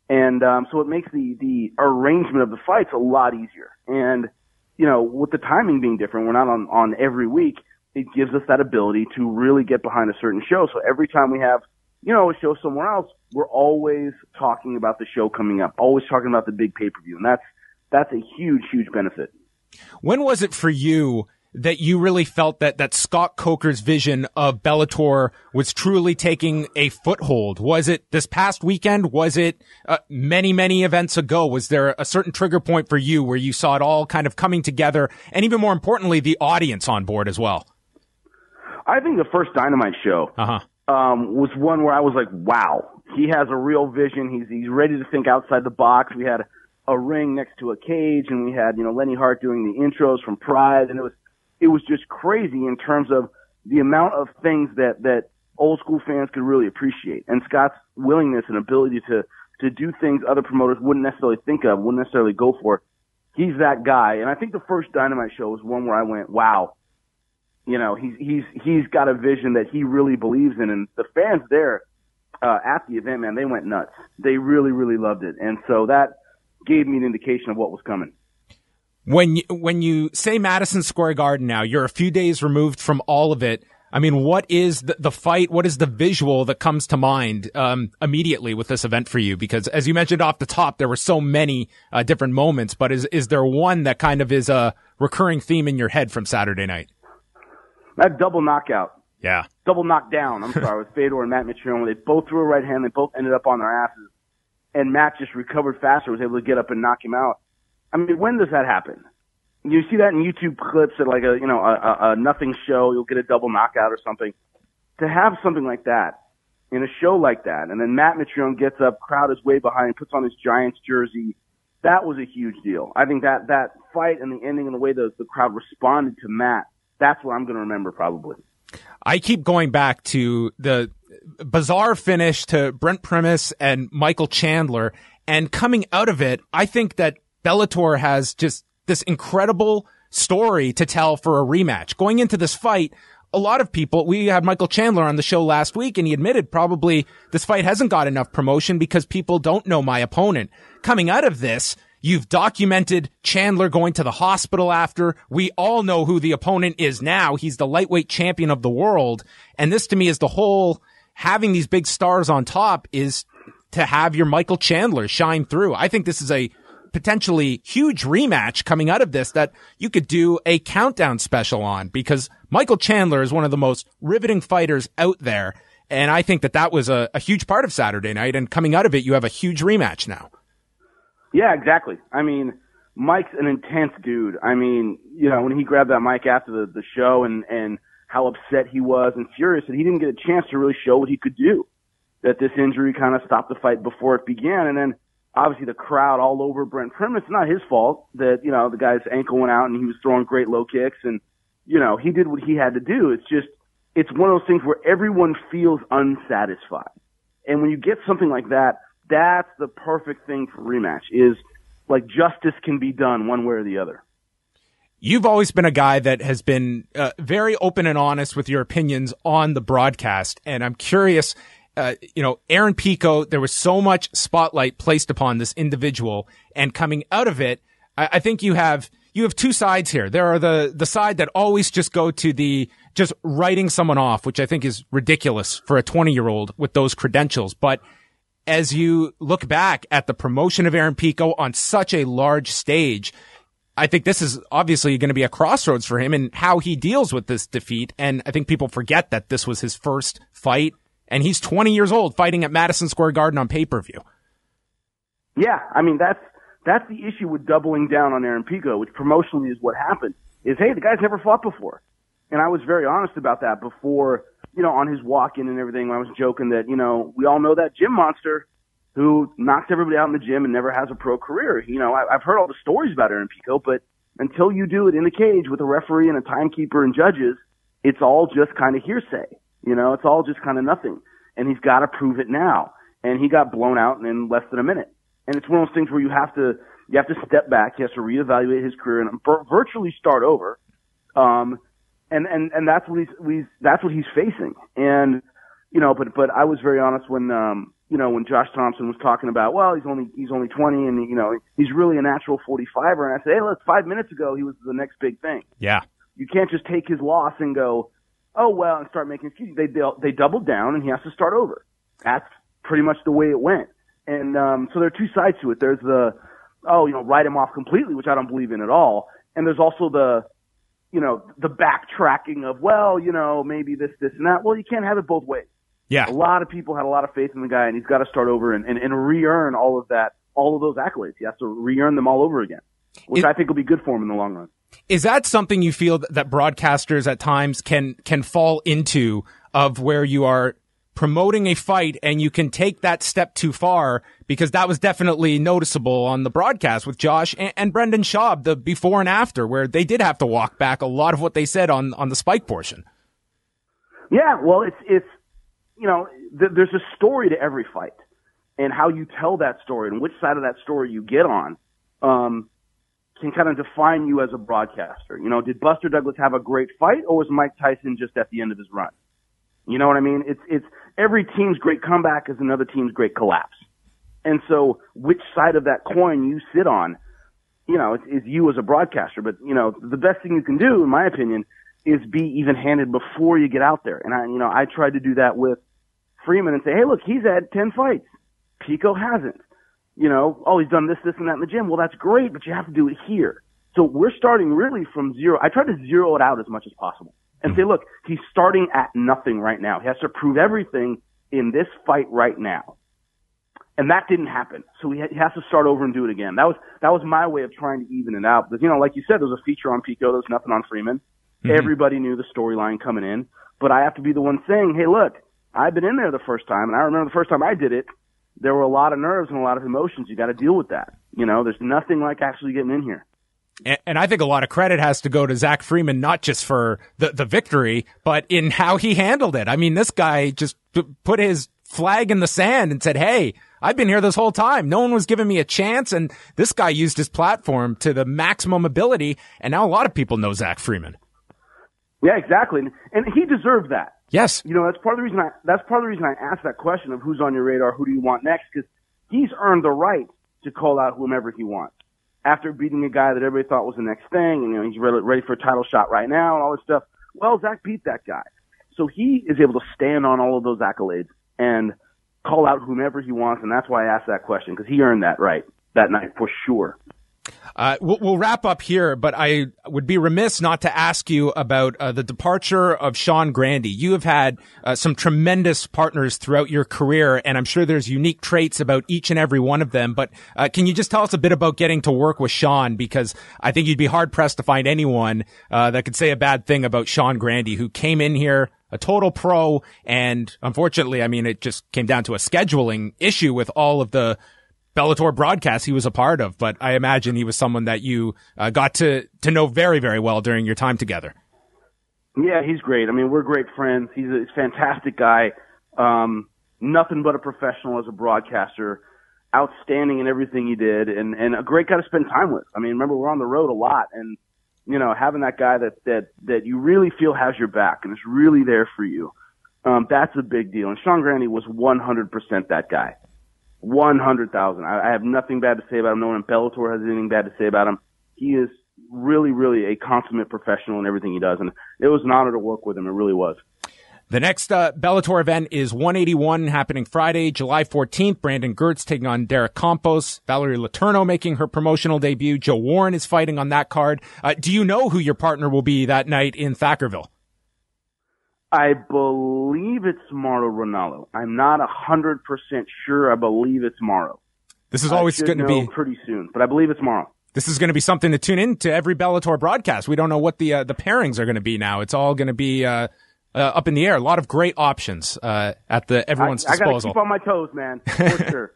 And so it makes the arrangement of the fights a lot easier. And, with the timing being different, we're not on every week, it gives us that ability to really get behind a certain show. So every time we have, a show somewhere else, we're always talking about the show coming up, always talking about the big pay-per-view. And that's a huge, huge benefit. When was it for you that you really felt that Scott Coker's vision of Bellator was truly taking a foothold? Was it this past weekend? Was it many, many events ago? Was there a certain trigger point for you where you saw it all kind of coming together, and even more importantly, the audience on board as well? I think the first Dynamite show was one where I was like, wow, he has a real vision. He's ready to think outside the box. We had a ring next to a cage, and we had, Lenny Hart doing the intros from Pride, and it was just crazy in terms of the amount of things that old school fans could really appreciate. And Scott's willingness and ability to do things other promoters wouldn't necessarily think of, wouldn't necessarily go for. He's that guy. And I think the first Dynamite show was one where I went, wow, he's got a vision that he really believes in. And the fans there, at the event, man, they went nuts. They really, really loved it. And so that gave me an indication of what was coming. When you say Madison Square Garden now, you're a few days removed from all of it. I mean, what is the fight? What is the visual that comes to mind immediately with this event for you? Because as you mentioned off the top, there were so many different moments, but is there one that kind of is a recurring theme in your head from Saturday night? That double knockout. Yeah. Double knockdown, I'm sorry, with Fedor and Matt Mitrione. They both threw a right hand. They both ended up on their asses. And Matt just recovered faster, was able to get up and knock him out. I mean, when does that happen? You see that in YouTube clips at like a nothing show, you'll get a double knockout or something. To have something like that in a show like that, and then Matt Mitrione gets up, crowd is way behind, puts on his Giants jersey, that was a huge deal. I think that fight and the ending and the way the crowd responded to Matt, that's what I'm going to remember probably. I keep going back to the bizarre finish to Brent Primus and Michael Chandler, and coming out of it, I think that Bellator has just this incredible story to tell for a rematch. Going into this fight, a lot of people, we had Michael Chandler on the show last week, and he admitted probably this fight hasn't got enough promotion because people don't know my opponent. Coming out of this, you've documented Chandler going to the hospital after. We all know who the opponent is now. He's the lightweight champion of the world. And this to me is the whole, having these big stars on top is to have your Michael Chandler shine through. I think this is a potentially huge rematch coming out of this that you could do a countdown special on, because Michael Chandler is one of the most riveting fighters out there. And I think that that was a huge part of Saturday night. And coming out of it, you have a huge rematch now. Yeah, exactly. I mean, Mike's an intense dude. I mean, you know, when he grabbed that mic after the show and how upset he was and furious that he didn't get a chance to really show what he could do, that this injury kind of stopped the fight before it began. And then obviously the crowd all over Brent Prim. It's not his fault that, you know, the guy's ankle went out and he was throwing great low kicks and, you know, he did what he had to do. It's just, it's one of those things where everyone feels unsatisfied. And when you get something like that, that's the perfect thing for rematch, is like justice can be done one way or the other. You've always been a guy that has been very open and honest with your opinions on the broadcast. And I'm curious, you know, Aaron Pico, there was so much spotlight placed upon this individual, and coming out of it, I think you have two sides here. There are the side that always just go to the just writing someone off, which I think is ridiculous for a 20-year-old with those credentials. But as you look back at the promotion of Aaron Pico on such a large stage, I think this is obviously going to be a crossroads for him and how he deals with this defeat. And I think people forget that this was his first fight, and he's 20 years old fighting at Madison Square Garden on pay-per-view. Yeah, I mean, that's the issue with doubling down on Aaron Pico, which promotionally is what happened, is, hey, the guy's never fought before. And I was very honest about that before, you know, on his walk-in and everything. I was joking that, you know, we all know that gym monster who knocks everybody out in the gym and never has a pro career. You know, I've heard all the stories about Aaron Pico, but until you do it in the cage with a referee and a timekeeper and judges, it's all just kind of hearsay. You know, it's all just kind of nothing. And he's got to prove it now. And he got blown out in less than a minute. And it's one of those things where you have to step back. He has to reevaluate his career and virtually start over. And that's what he's facing. And, you know, but I was very honest when, you know, when Josh Thompson was talking about, well, he's only 20 and, you know, he's really a natural 45er. And I said, hey, look, 5 minutes ago, he was the next big thing. Yeah. You can't just take his loss and go, oh, well, and start making excuses. They doubled down and he has to start over. That's pretty much the way it went. And, so there are two sides to it. There's the, you know, write him off completely, which I don't believe in at all. And there's also the, you know, the backtracking of, well, you know, maybe this, and that. Well, you can't have it both ways. Yeah. A lot of people had a lot of faith in the guy, and he's got to start over and re-earn all of those accolades. He has to re-earn them all over again, which I think will be good for him in the long run. Is that something you feel that broadcasters at times can fall into, of where you are promoting a fight and you can take that step too far? Because that was definitely noticeable on the broadcast with Josh and Brendan Schaub, the before and after, where they did have to walk back a lot of what they said on the Spike portion. Yeah, well, it's you know, there's a story to every fight, and how you tell that story and which side of that story you get on can kind of define you as a broadcaster. You know, did Buster Douglas have a great fight, or was Mike Tyson just at the end of his run? You know what I mean? It's every team's great comeback is another team's great collapse. And so which side of that coin you sit on, you know, is you as a broadcaster. But, you know, the best thing you can do, in my opinion, is be even-handed before you get out there. And I tried to do that with Freeman and say, hey, look, he's had 10 fights. Pico hasn't. You know, oh, he's done this, and that in the gym. Well, that's great, but you have to do it here. So we're starting really from zero. I tried to zero it out as much as possible and say, look, he's starting at nothing right now. He has to prove everything in this fight right now. And that didn't happen. So he has to start over and do it again. That was my way of trying to even it out. Because, you know, like you said, there was a feature on Pico. There was nothing on Freeman. Mm-hmm. Everybody knew the storyline coming in. But I have to be the one saying, hey, look, I've been in there the first time, and I remember the first time I did it, there were a lot of nerves and a lot of emotions. You got to deal with that. You know, there's nothing like actually getting in here. And I think a lot of credit has to go to Zach Freeman, not just for the victory, but in how he handled it. I mean, this guy just put his flag in the sand and said, hey, I've been here this whole time. No one was giving me a chance, and this guy used his platform to the maximum ability, and now a lot of people know Zach Freeman. Yeah, exactly. And he deserved that. Yes. You know, that's part of the reason I asked that question of who's on your radar, who do you want next, because he's earned the right to call out whomever he wants. After beating a guy that everybody thought was the next thing, and, you know, he's ready for a title shot right now and all this stuff. Well, Zach beat that guy. So he is able to stand on all of those accolades and call out whomever he wants, and that's why I asked that question, because he earned that right that night for sure. We'll wrap up here, but I would be remiss not to ask you about the departure of Sean Grande. You have had some tremendous partners throughout your career, and I'm sure there's unique traits about each and every one of them. But can you just tell us a bit about getting to work with Sean? Because I think you'd be hard-pressed to find anyone that could say a bad thing about Sean Grande, who came in here a total pro, and unfortunately, I mean, it just came down to a scheduling issue with all of the Bellator broadcasts he was a part of, but I imagine he was someone that you got to know very, very well during your time together. Yeah, he's great. I mean, we're great friends. He's a fantastic guy. Nothing but a professional as a broadcaster. Outstanding in everything he did, and a great guy to spend time with. I mean, remember, we're on the road a lot, and, you know, having that guy that you really feel has your back and is really there for you, that's a big deal. And Sean Grande was 100% that guy. 100,000. I have nothing bad to say about him. No one in Bellator has anything bad to say about him. He is really, really a consummate professional in everything he does, and it was an honor to work with him. It really was. The next Bellator event is 181 happening Friday, July 14th. Brandon Gertz taking on Derek Campos. Valerie Letourneau making her promotional debut. Joe Warren is fighting on that card. Do you know who your partner will be that night in Thackerville? I believe it's Mauro Ronaldo. I'm not 100% sure. I believe it's Mauro. This is always going to be pretty soon, but I believe it's Mauro. This is going to be something to tune in to every Bellator broadcast. We don't know what the pairings are going to be now. It's all going to be up in the air. A lot of great options at everyone's disposal. I got to keep on my toes, man, for sure.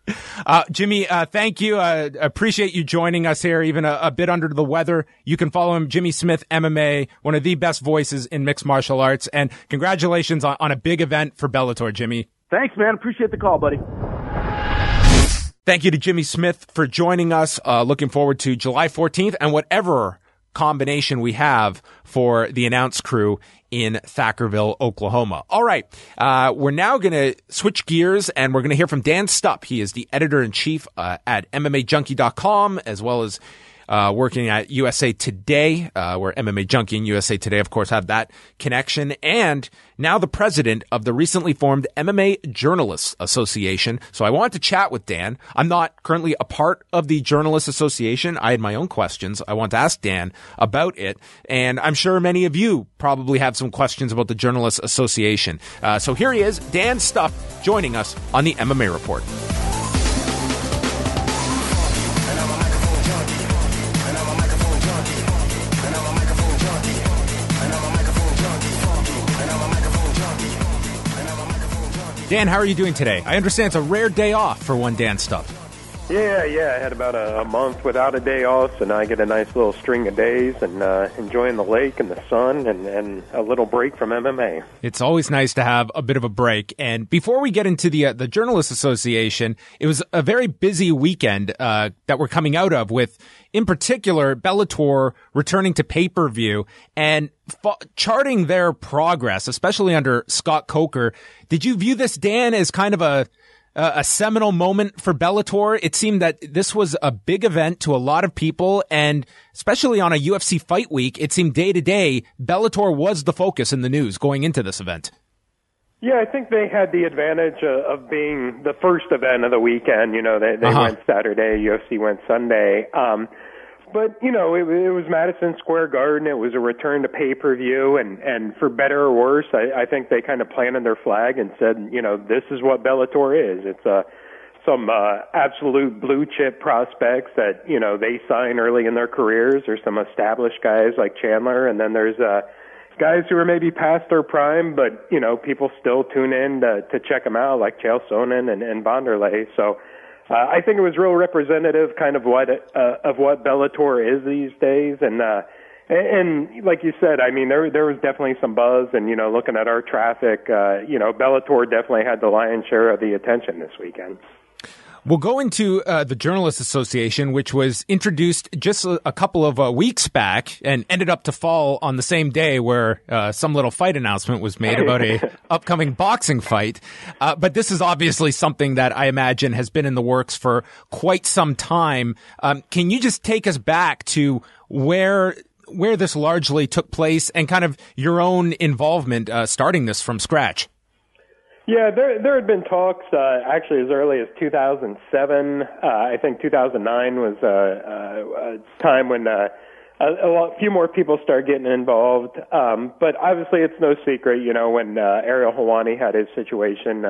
Jimmy, thank you. Appreciate you joining us here, even a bit under the weather. You can follow him, Jimmy Smith MMA, one of the best voices in mixed martial arts. And congratulations on a big event for Bellator, Jimmy. Thanks, man. Appreciate the call, buddy. Thank you to Jimmy Smith for joining us. Looking forward to July 14th and whatever combination we have for the announce crew in Thackerville, Oklahoma. All right. We're now going to switch gears and we're going to hear from Dan Stupp. He is the editor-in-chief at MMAJunkie.com, as well as working at USA Today, where MMA Junkie and USA Today, of course, have that connection, and now the president of the recently formed MMA Journalists Association. So I wanted to chat with Dan. I'm not currently a part of the Journalists Association. I had my own questions. I want to ask Dan about it, and I'm sure many of you probably have some questions about the Journalists Association. So here he is, Dan Stupp, joining us on the MMA Report. Dan, how are you doing today? I understand it's a rare day off for one Dan Stupp. Yeah. I had about a month without a day off, so now I get a nice little string of days and enjoying the lake and the sun and a little break from MMA. It's always nice to have a bit of a break. And before we get into the Journalists Association, it was a very busy weekend that we're coming out of with, in particular, Bellator returning to pay-per-view and charting their progress, especially under Scott Coker. Did you view this, Dan, as kind of a seminal moment for Bellator? It seemed that this was a big event to a lot of people, and especially on a UFC fight week, it seemed day to day, Bellator was the focus in the news going into this event. Yeah, I think they had the advantage of being the first event of the weekend. You know, they went Saturday, UFC went Sunday. But, you know, it was Madison Square Garden. It was a return to pay-per-view. And for better or worse, I think they kind of planted their flag and said, you know, this is what Bellator is. It's some absolute blue-chip prospects that, you know, they sign early in their careers. There's some established guys like Chandler. And then there's guys who are maybe past their prime, but, you know, people still tune in to check them out, like Chael Sonnen and Vanderlei. So I think it was real representative kind of what Bellator is these days. And like you said, I mean, there was definitely some buzz, and, you know, looking at our traffic, you know, Bellator definitely had the lion's share of the attention this weekend. We'll go into the Journalists Association, which was introduced just a couple of weeks back and ended up to fall on the same day where some little fight announcement was made about a upcoming boxing fight. But this is obviously something that I imagine has been in the works for quite some time. Can you just take us back to where this largely took place and kind of your own involvement starting this from scratch? Yeah, there had been talks actually as early as 2007. I think 2009 was a time when a few more people started getting involved. But obviously, it's no secret, when Ariel Helwani had his situation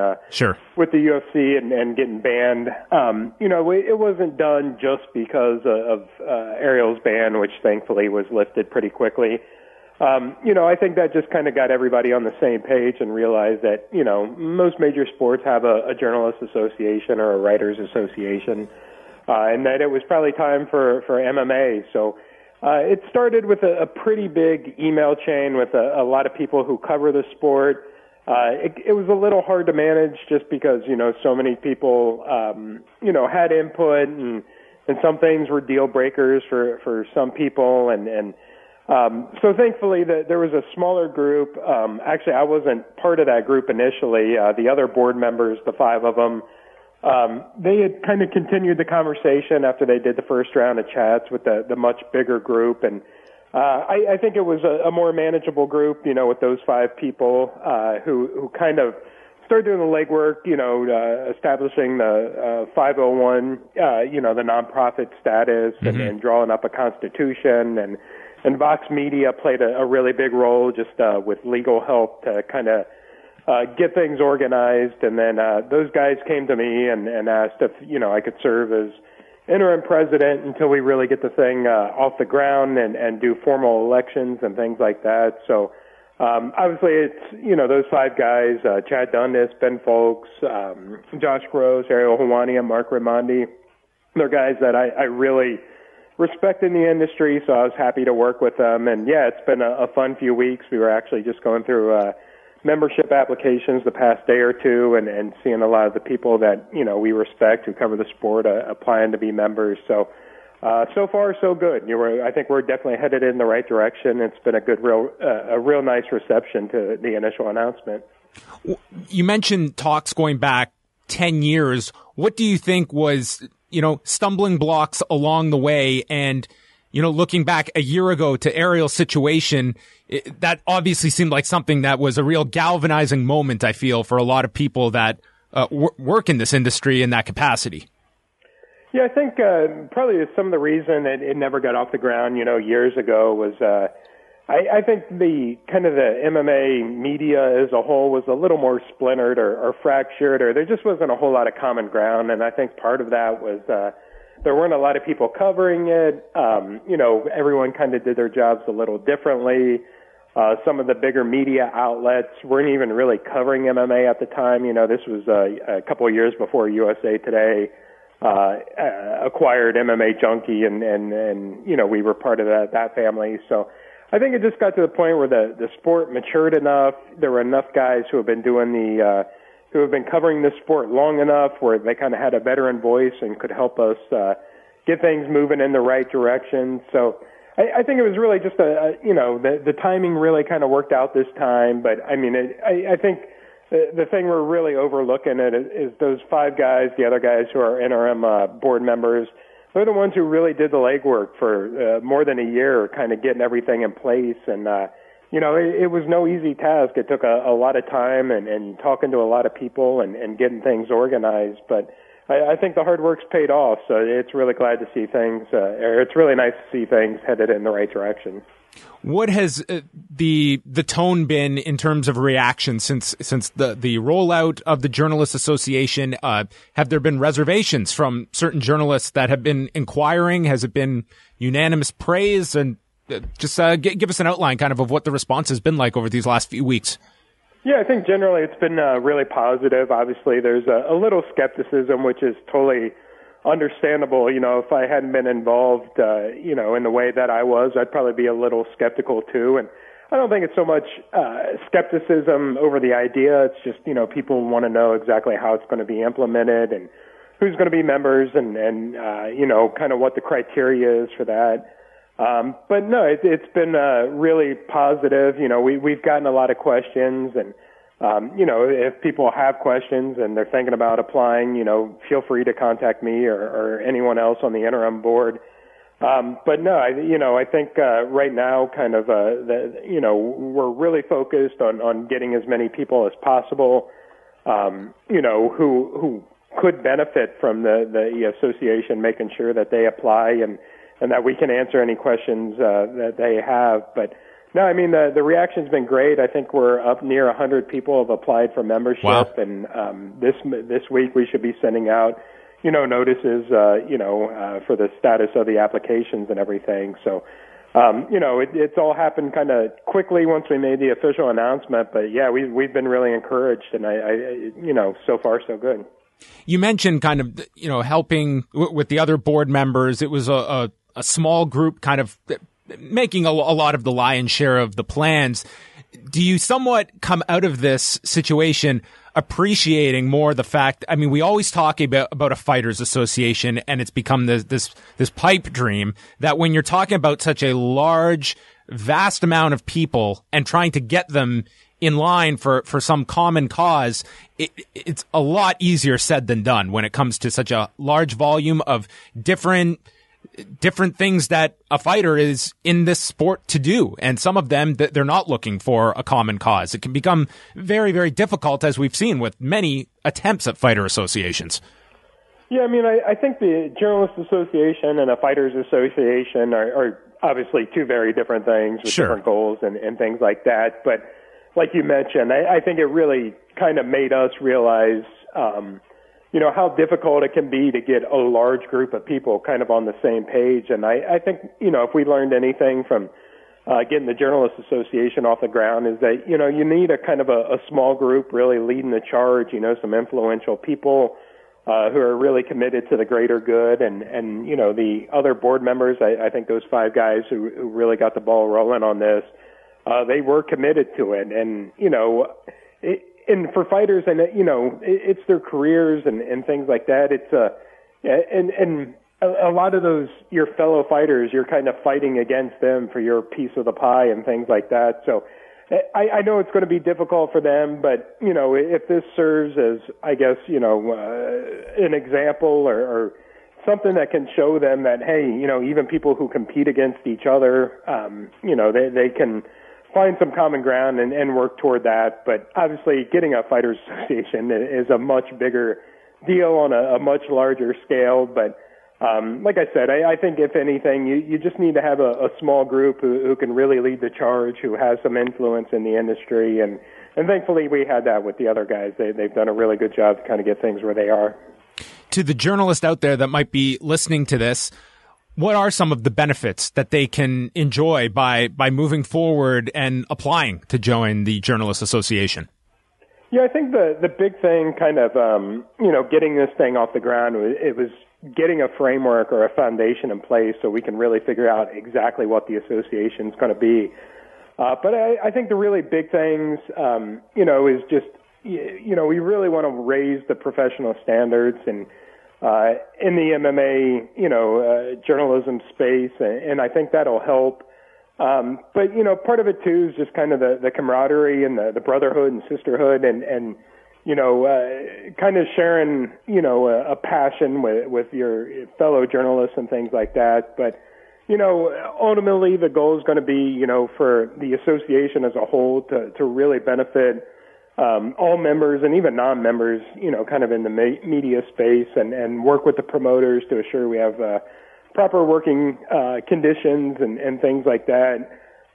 with the UFC and getting banned. It wasn't done just because of Ariel's ban, which thankfully was lifted pretty quickly. I think that just kind of got everybody on the same page and realized that, most major sports have a journalists association or a writers association, and that it was probably time for MMA. So it started with a pretty big email chain with a lot of people who cover the sport. It was a little hard to manage just because, so many people, had input and some things were deal breakers for some people and so thankfully there was a smaller group. Actually, I wasn't part of that group initially. The other board members, the 5 of them, they had kind of continued the conversation after they did the first round of chats with the much bigger group. And I think it was a more manageable group, with those 5 people who kind of started doing the legwork, establishing the 501, the nonprofit status and drawing up a constitution. And Vox Media played a really big role just with legal help to kind of get things organized. And then those guys came to me and asked if, I could serve as interim president until we really get the thing off the ground and do formal elections and things like that. So obviously it's, those 5 guys, Chad Dundas, Ben Folks, Josh Gross, Ariel Helwani, and Mark Raimondi. They're guys that I really respect in the industry, so I was happy to work with them. And yeah, it's been a fun few weeks. We were actually just going through membership applications the past day or two and seeing a lot of the people that, we respect who cover the sport applying to be members. So so far, so good. I think we're definitely headed in the right direction. It's been a real nice reception to the initial announcement. You mentioned talks going back 10 years. What do you think was stumbling blocks along the way? And, looking back a year ago to Ariel's situation, that obviously seemed like something that was a real galvanizing moment, I feel, for a lot of people that work in this industry in that capacity. Yeah, I think probably some of the reason it never got off the ground, years ago was I think the kind of the MMA media as a whole was a little more splintered or fractured, or there just wasn't a whole lot of common ground. And I think part of that was there weren't a lot of people covering it. Everyone kind of did their jobs a little differently. Some of the bigger media outlets weren't even really covering MMA at the time. This was a couple of years before USA Today acquired MMA Junkie, and we were part of that family. So I think it just got to the point where the sport matured enough. There were enough guys who have been doing who have been covering this sport long enough where they kind of had a veteran voice and could help us get things moving in the right direction. So I think it was really just the timing really kind of worked out this time. But I mean, I think the thing we're really overlooking is those 5 guys, the other guys who are interim board members. They're the ones who really did the legwork for more than a year, kind of getting everything in place. And, it was no easy task. It took a lot of time and talking to a lot of people and getting things organized. But I think the hard work's paid off. So it's really glad to see things, it's really nice to see things headed in the right direction. What has the tone been in terms of reaction since the rollout of the Journalists Association? Have there been reservations from certain journalists that have been inquiring? Has it been unanimous praise? And just give us an outline kind of what the response has been like over these last few weeks. Yeah, I think generally it's been really positive. Obviously, there's a little skepticism, which is totally understandable. If I hadn't been involved, in the way that I was, I'd probably be a little skeptical too. And I don't think it's so much skepticism over the idea. It's just, people want to know exactly how it's going to be implemented and who's going to be members and you know, kind of what the criteria is for that. But no, it's been really positive. You know, we've gotten a lot of questions, and you know, if people have questions and they're thinking about applying, you know, feel free to contact me or anyone else on the interim board. But no, I think right now, kind of, you know, we're really focused on getting as many people as possible, you know, who could benefit from the association, making sure that they apply and that we can answer any questions that they have. But no, I mean, the reaction's been great. I think we're up near 100 people have applied for membership. Wow. And this week we should be sending out, you know, notices, you know, for the status of the applications and everything. So, you know, it's all happened kind of quickly once we made the official announcement. But yeah, we've been really encouraged, and I you know, so far so good. You mentioned kind of, you know, helping with the other board members. It was a small group kind of making a lot of the lion's share of the plans. Do you somewhat come out of this situation appreciating more the fact, I mean, we always talk about a fighters association, and it's become this pipe dream that when you're talking about such a large, vast amount of people and trying to get them in line for some common cause, it's a lot easier said than done when it comes to such a large volume of different things that a fighter is in this sport to do. And some of them, they're not looking for a common cause. It can become very, very difficult, as we've seen with many attempts at fighter associations. Yeah, I mean, I think the Journalists Association and a Fighters Association are obviously two very different things with Sure. different goals and things like that. But like you mentioned, I think it really kind of made us realize, you know, how difficult it can be to get a large group of people kind of on the same page. And I think, you know, if we learned anything from getting the Journalists Association off the ground is that, you know, you need a kind of a small group really leading the charge, you know, some influential people who are really committed to the greater good. And you know, the other board members, I think those 5 guys who really got the ball rolling on this, they were committed to it. And, you know, and for fighters, and you know, it's their careers and things like that. It's and a lot of those your fellow fighters, you're kind of fighting against them for your piece of the pie and things like that. So I know it's going to be difficult for them, but you know, if this serves as, I guess, you know, an example or something that can show them that, hey, you know, even people who compete against each other, you know, they can find some common ground and work toward that. But obviously getting a fighters association is a much bigger deal on a much larger scale. But like I said, I think if anything, you just need to have a small group who can really lead the charge, who has some influence in the industry. And thankfully we had that with the other guys. They've done a really good job to kind of get things where they are. To the journalist out there that might be listening to this, what are some of the benefits that they can enjoy by moving forward and applying to join the Journalists Association? Yeah, I think the big thing kind of, you know, getting this thing off the ground, it was getting a framework or a foundation in place so we can really figure out exactly what the association is going to be. But I think the really big things, you know, is just, you know, we really want to raise the professional standards and in the MMA, you know, journalism space, and I think that'll help. But, you know, part of it, too, is just kind of the camaraderie and the brotherhood and sisterhood and you know, kind of sharing, you know, a passion with your fellow journalists and things like that. But, you know, ultimately the goal is going to be, you know, for the association as a whole to really benefit all members and even non-members, you know, kind of in the media space and work with the promoters to assure we have proper working conditions and things like that.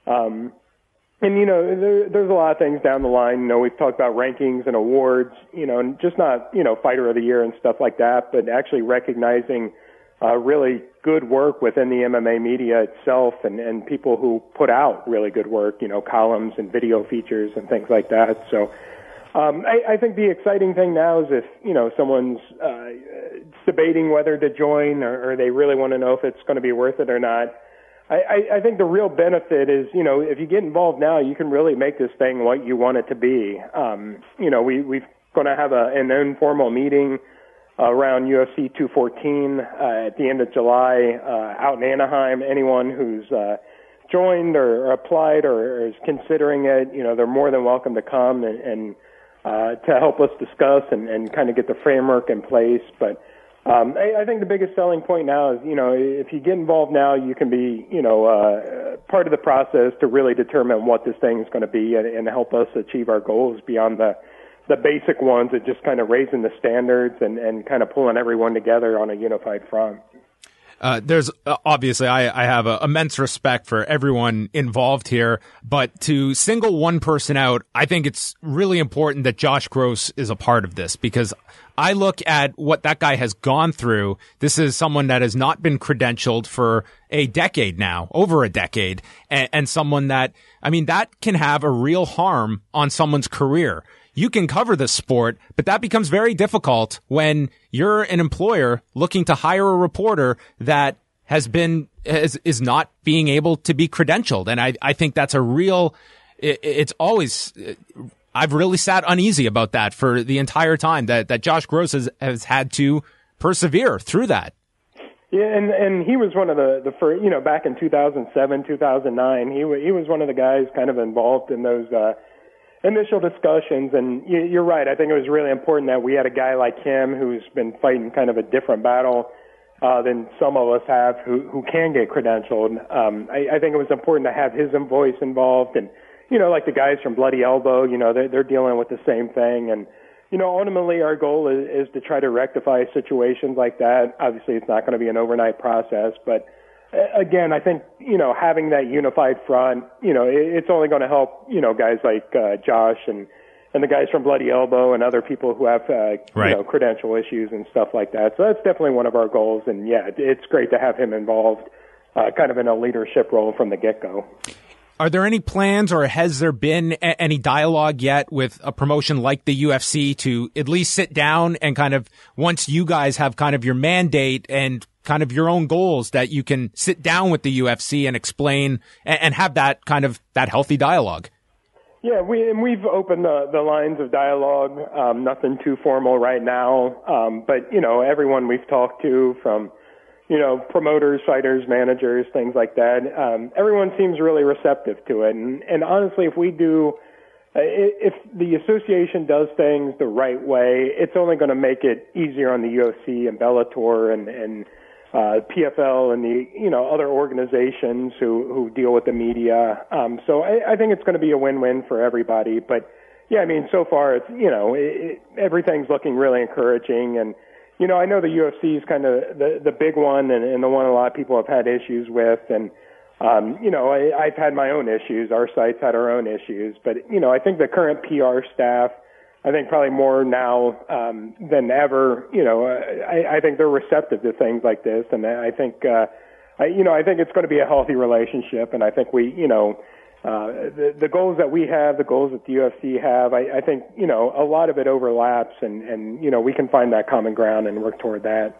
And, you know, there's a lot of things down the line. You know, we've talked about rankings and awards, you know, and just not, you know, Fighter of the Year and stuff like that, but actually recognizing really good work within the MMA media itself and people who put out really good work, you know, columns and video features and things like that. So I think the exciting thing now is if, you know, someone's debating whether to join or they really want to know if it's going to be worth it or not, I think the real benefit is, you know, if you get involved now, you can really make this thing what you want it to be. You know, we're going to have an informal meeting around UFC 214 at the end of July out in Anaheim. Anyone who's joined or applied or is considering it, they're more than welcome to come and to help us discuss and kind of get the framework in place. But I think the biggest selling point now is, if you get involved now, you can be, part of the process to really determine what this thing is going to be and help us achieve our goals beyond the basic ones of just kind of raising the standards and kind of pulling everyone together on a unified front. There's obviously, I have immense respect for everyone involved here, but to single one person out, I think it's really important that Josh Gross is a part of this, because I look at what that guy has gone through. This is someone that has not been credentialed for a decade now, over a decade, and someone that, that can have a real harm on someone's career. You can cover this sport, but that becomes very difficult when you're an employer looking to hire a reporter that is not being able to be credentialed. And I think that's I've really sat uneasy about that for the entire time that Josh Gross has had to persevere through that. Yeah, and he was one of the first, back in 2007, 2009, he was one of the guys kind of involved in those, initial discussions. And you're right. I think it was really important that we had a guy like him who's been fighting kind of a different battle than some of us have who can get credentialed. I think it was important to have his voice involved. And, like the guys from Bloody Elbow, they're dealing with the same thing. And, ultimately our goal is to try to rectify situations like that. Obviously, it's not going to be an overnight process, but again, I think, having that unified front, it's only going to help, guys like Josh and the guys from Bloody Elbow and other people who have, credential issues and stuff like that. So that's definitely one of our goals. And, yeah, it's great to have him involved kind of in a leadership role from the get-go. Are there any plans, or has there been any dialogue yet with a promotion like the UFC to at least sit down and kind of, once you guys have kind of your mandate and kind of your own goals, that you can sit down with the UFC and explain and have that kind of that healthy dialogue? Yeah, we've opened the lines of dialogue. Nothing too formal right now, but everyone we've talked to, from promoters, fighters, managers, things like that, everyone seems really receptive to it. And honestly, if the association does things the right way, it's only going to make it easier on the UFC and Bellator and PFL and the other organizations who deal with the media. So I think it's going to be a win-win for everybody. But yeah, so far it's everything's looking really encouraging. And I know the UFC is kind of the big one and the one a lot of people have had issues with. And I've had my own issues. Our site's had our own issues. But I think the current PR staff, I think probably more now than ever, I think they're receptive to things like this, and I think I think it's going to be a healthy relationship, and I think we, the goals that we have, the goals that the UFC have, I think a lot of it overlaps, and we can find that common ground and work toward that.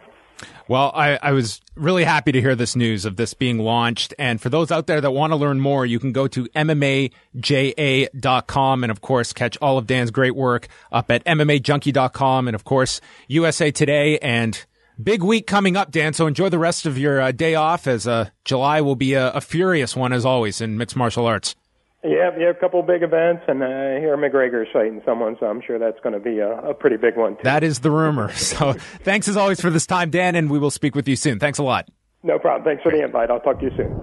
Well, I was really happy to hear this news of this being launched. And for those out there that want to learn more, you can go to MMAJA.com and, of course, catch all of Dan's great work up at MMAJunkie.com and, of course, USA Today. And big week coming up, Dan, so enjoy the rest of your day off, as July will be a furious one, as always, in mixed martial arts. Yeah, a couple big events, and here McGregor's fighting someone, so I'm sure that's going to be a pretty big one, too. That is the rumor. So thanks, as always, for this time, Dan, and we will speak with you soon. Thanks a lot. No problem. Thanks for the invite. I'll talk to you soon.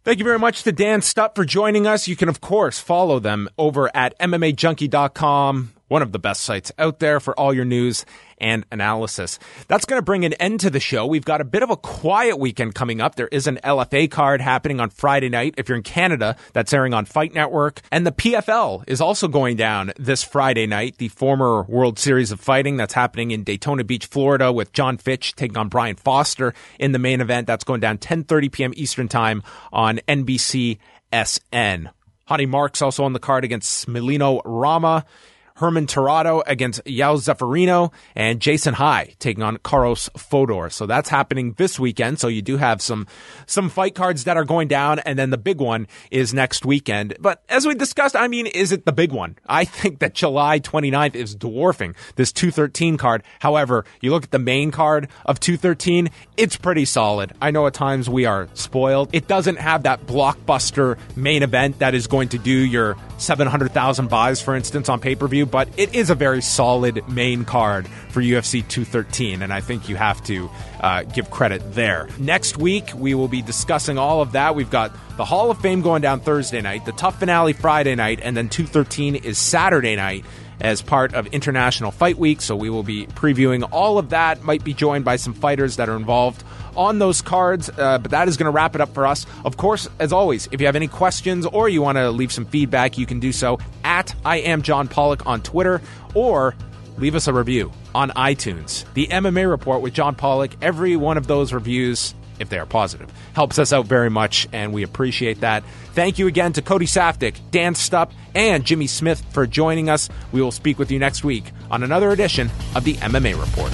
Thank you very much to Dan Stupp for joining us. You can, of course, follow them over at MMAJunkie.com, one of the best sites out there for all your news and analysis. That's going to bring an end to the show. We've got a bit of a quiet weekend coming up. There is an LFA card happening on Friday night. If you're in Canada, that's airing on Fight Network. And the PFL is also going down this Friday night, the former World Series of Fighting that's happening in Daytona Beach, Florida, with John Fitch taking on Brian Foster in the main event. That's going down 10:30 p.m. Eastern Time on NBC SN. Honey Mark's also on the card against Smilino Rama. Herman Tirado against Yao Zeffirino, and Jason High taking on Carlos Fodor. So that's happening this weekend. So you do have some fight cards that are going down, and then the big one is next weekend. But as we discussed, I mean, is it the big one? I think that July 29th is dwarfing this 213 card. However, you look at the main card of 213, it's pretty solid. I know at times we are spoiled. It doesn't have that blockbuster main event that is going to do your 700,000 buys, for instance, on pay-per-view, but it is a very solid main card for UFC 213, and I think you have to give credit there. Next week, we will be discussing all of that. We've got the Hall of Fame going down Thursday night, the Tough Finale Friday night, and then 213 is Saturday night as part of International Fight Week, so we will be previewing all of that. Might be joined by some fighters that are involved on those cards, but that is going to wrap it up for us. Of course, as always, if you have any questions or you want to leave some feedback, you can do so at I am John Pollock on Twitter, or leave us a review on iTunes. The MMA Report with John Pollock, every one of those reviews, if they are positive, helps us out very much, and we appreciate that. Thank you again to Cody Saftic, Dan Stupp, and Jimmy Smith for joining us. We will speak with you next week on another edition of the MMA Report.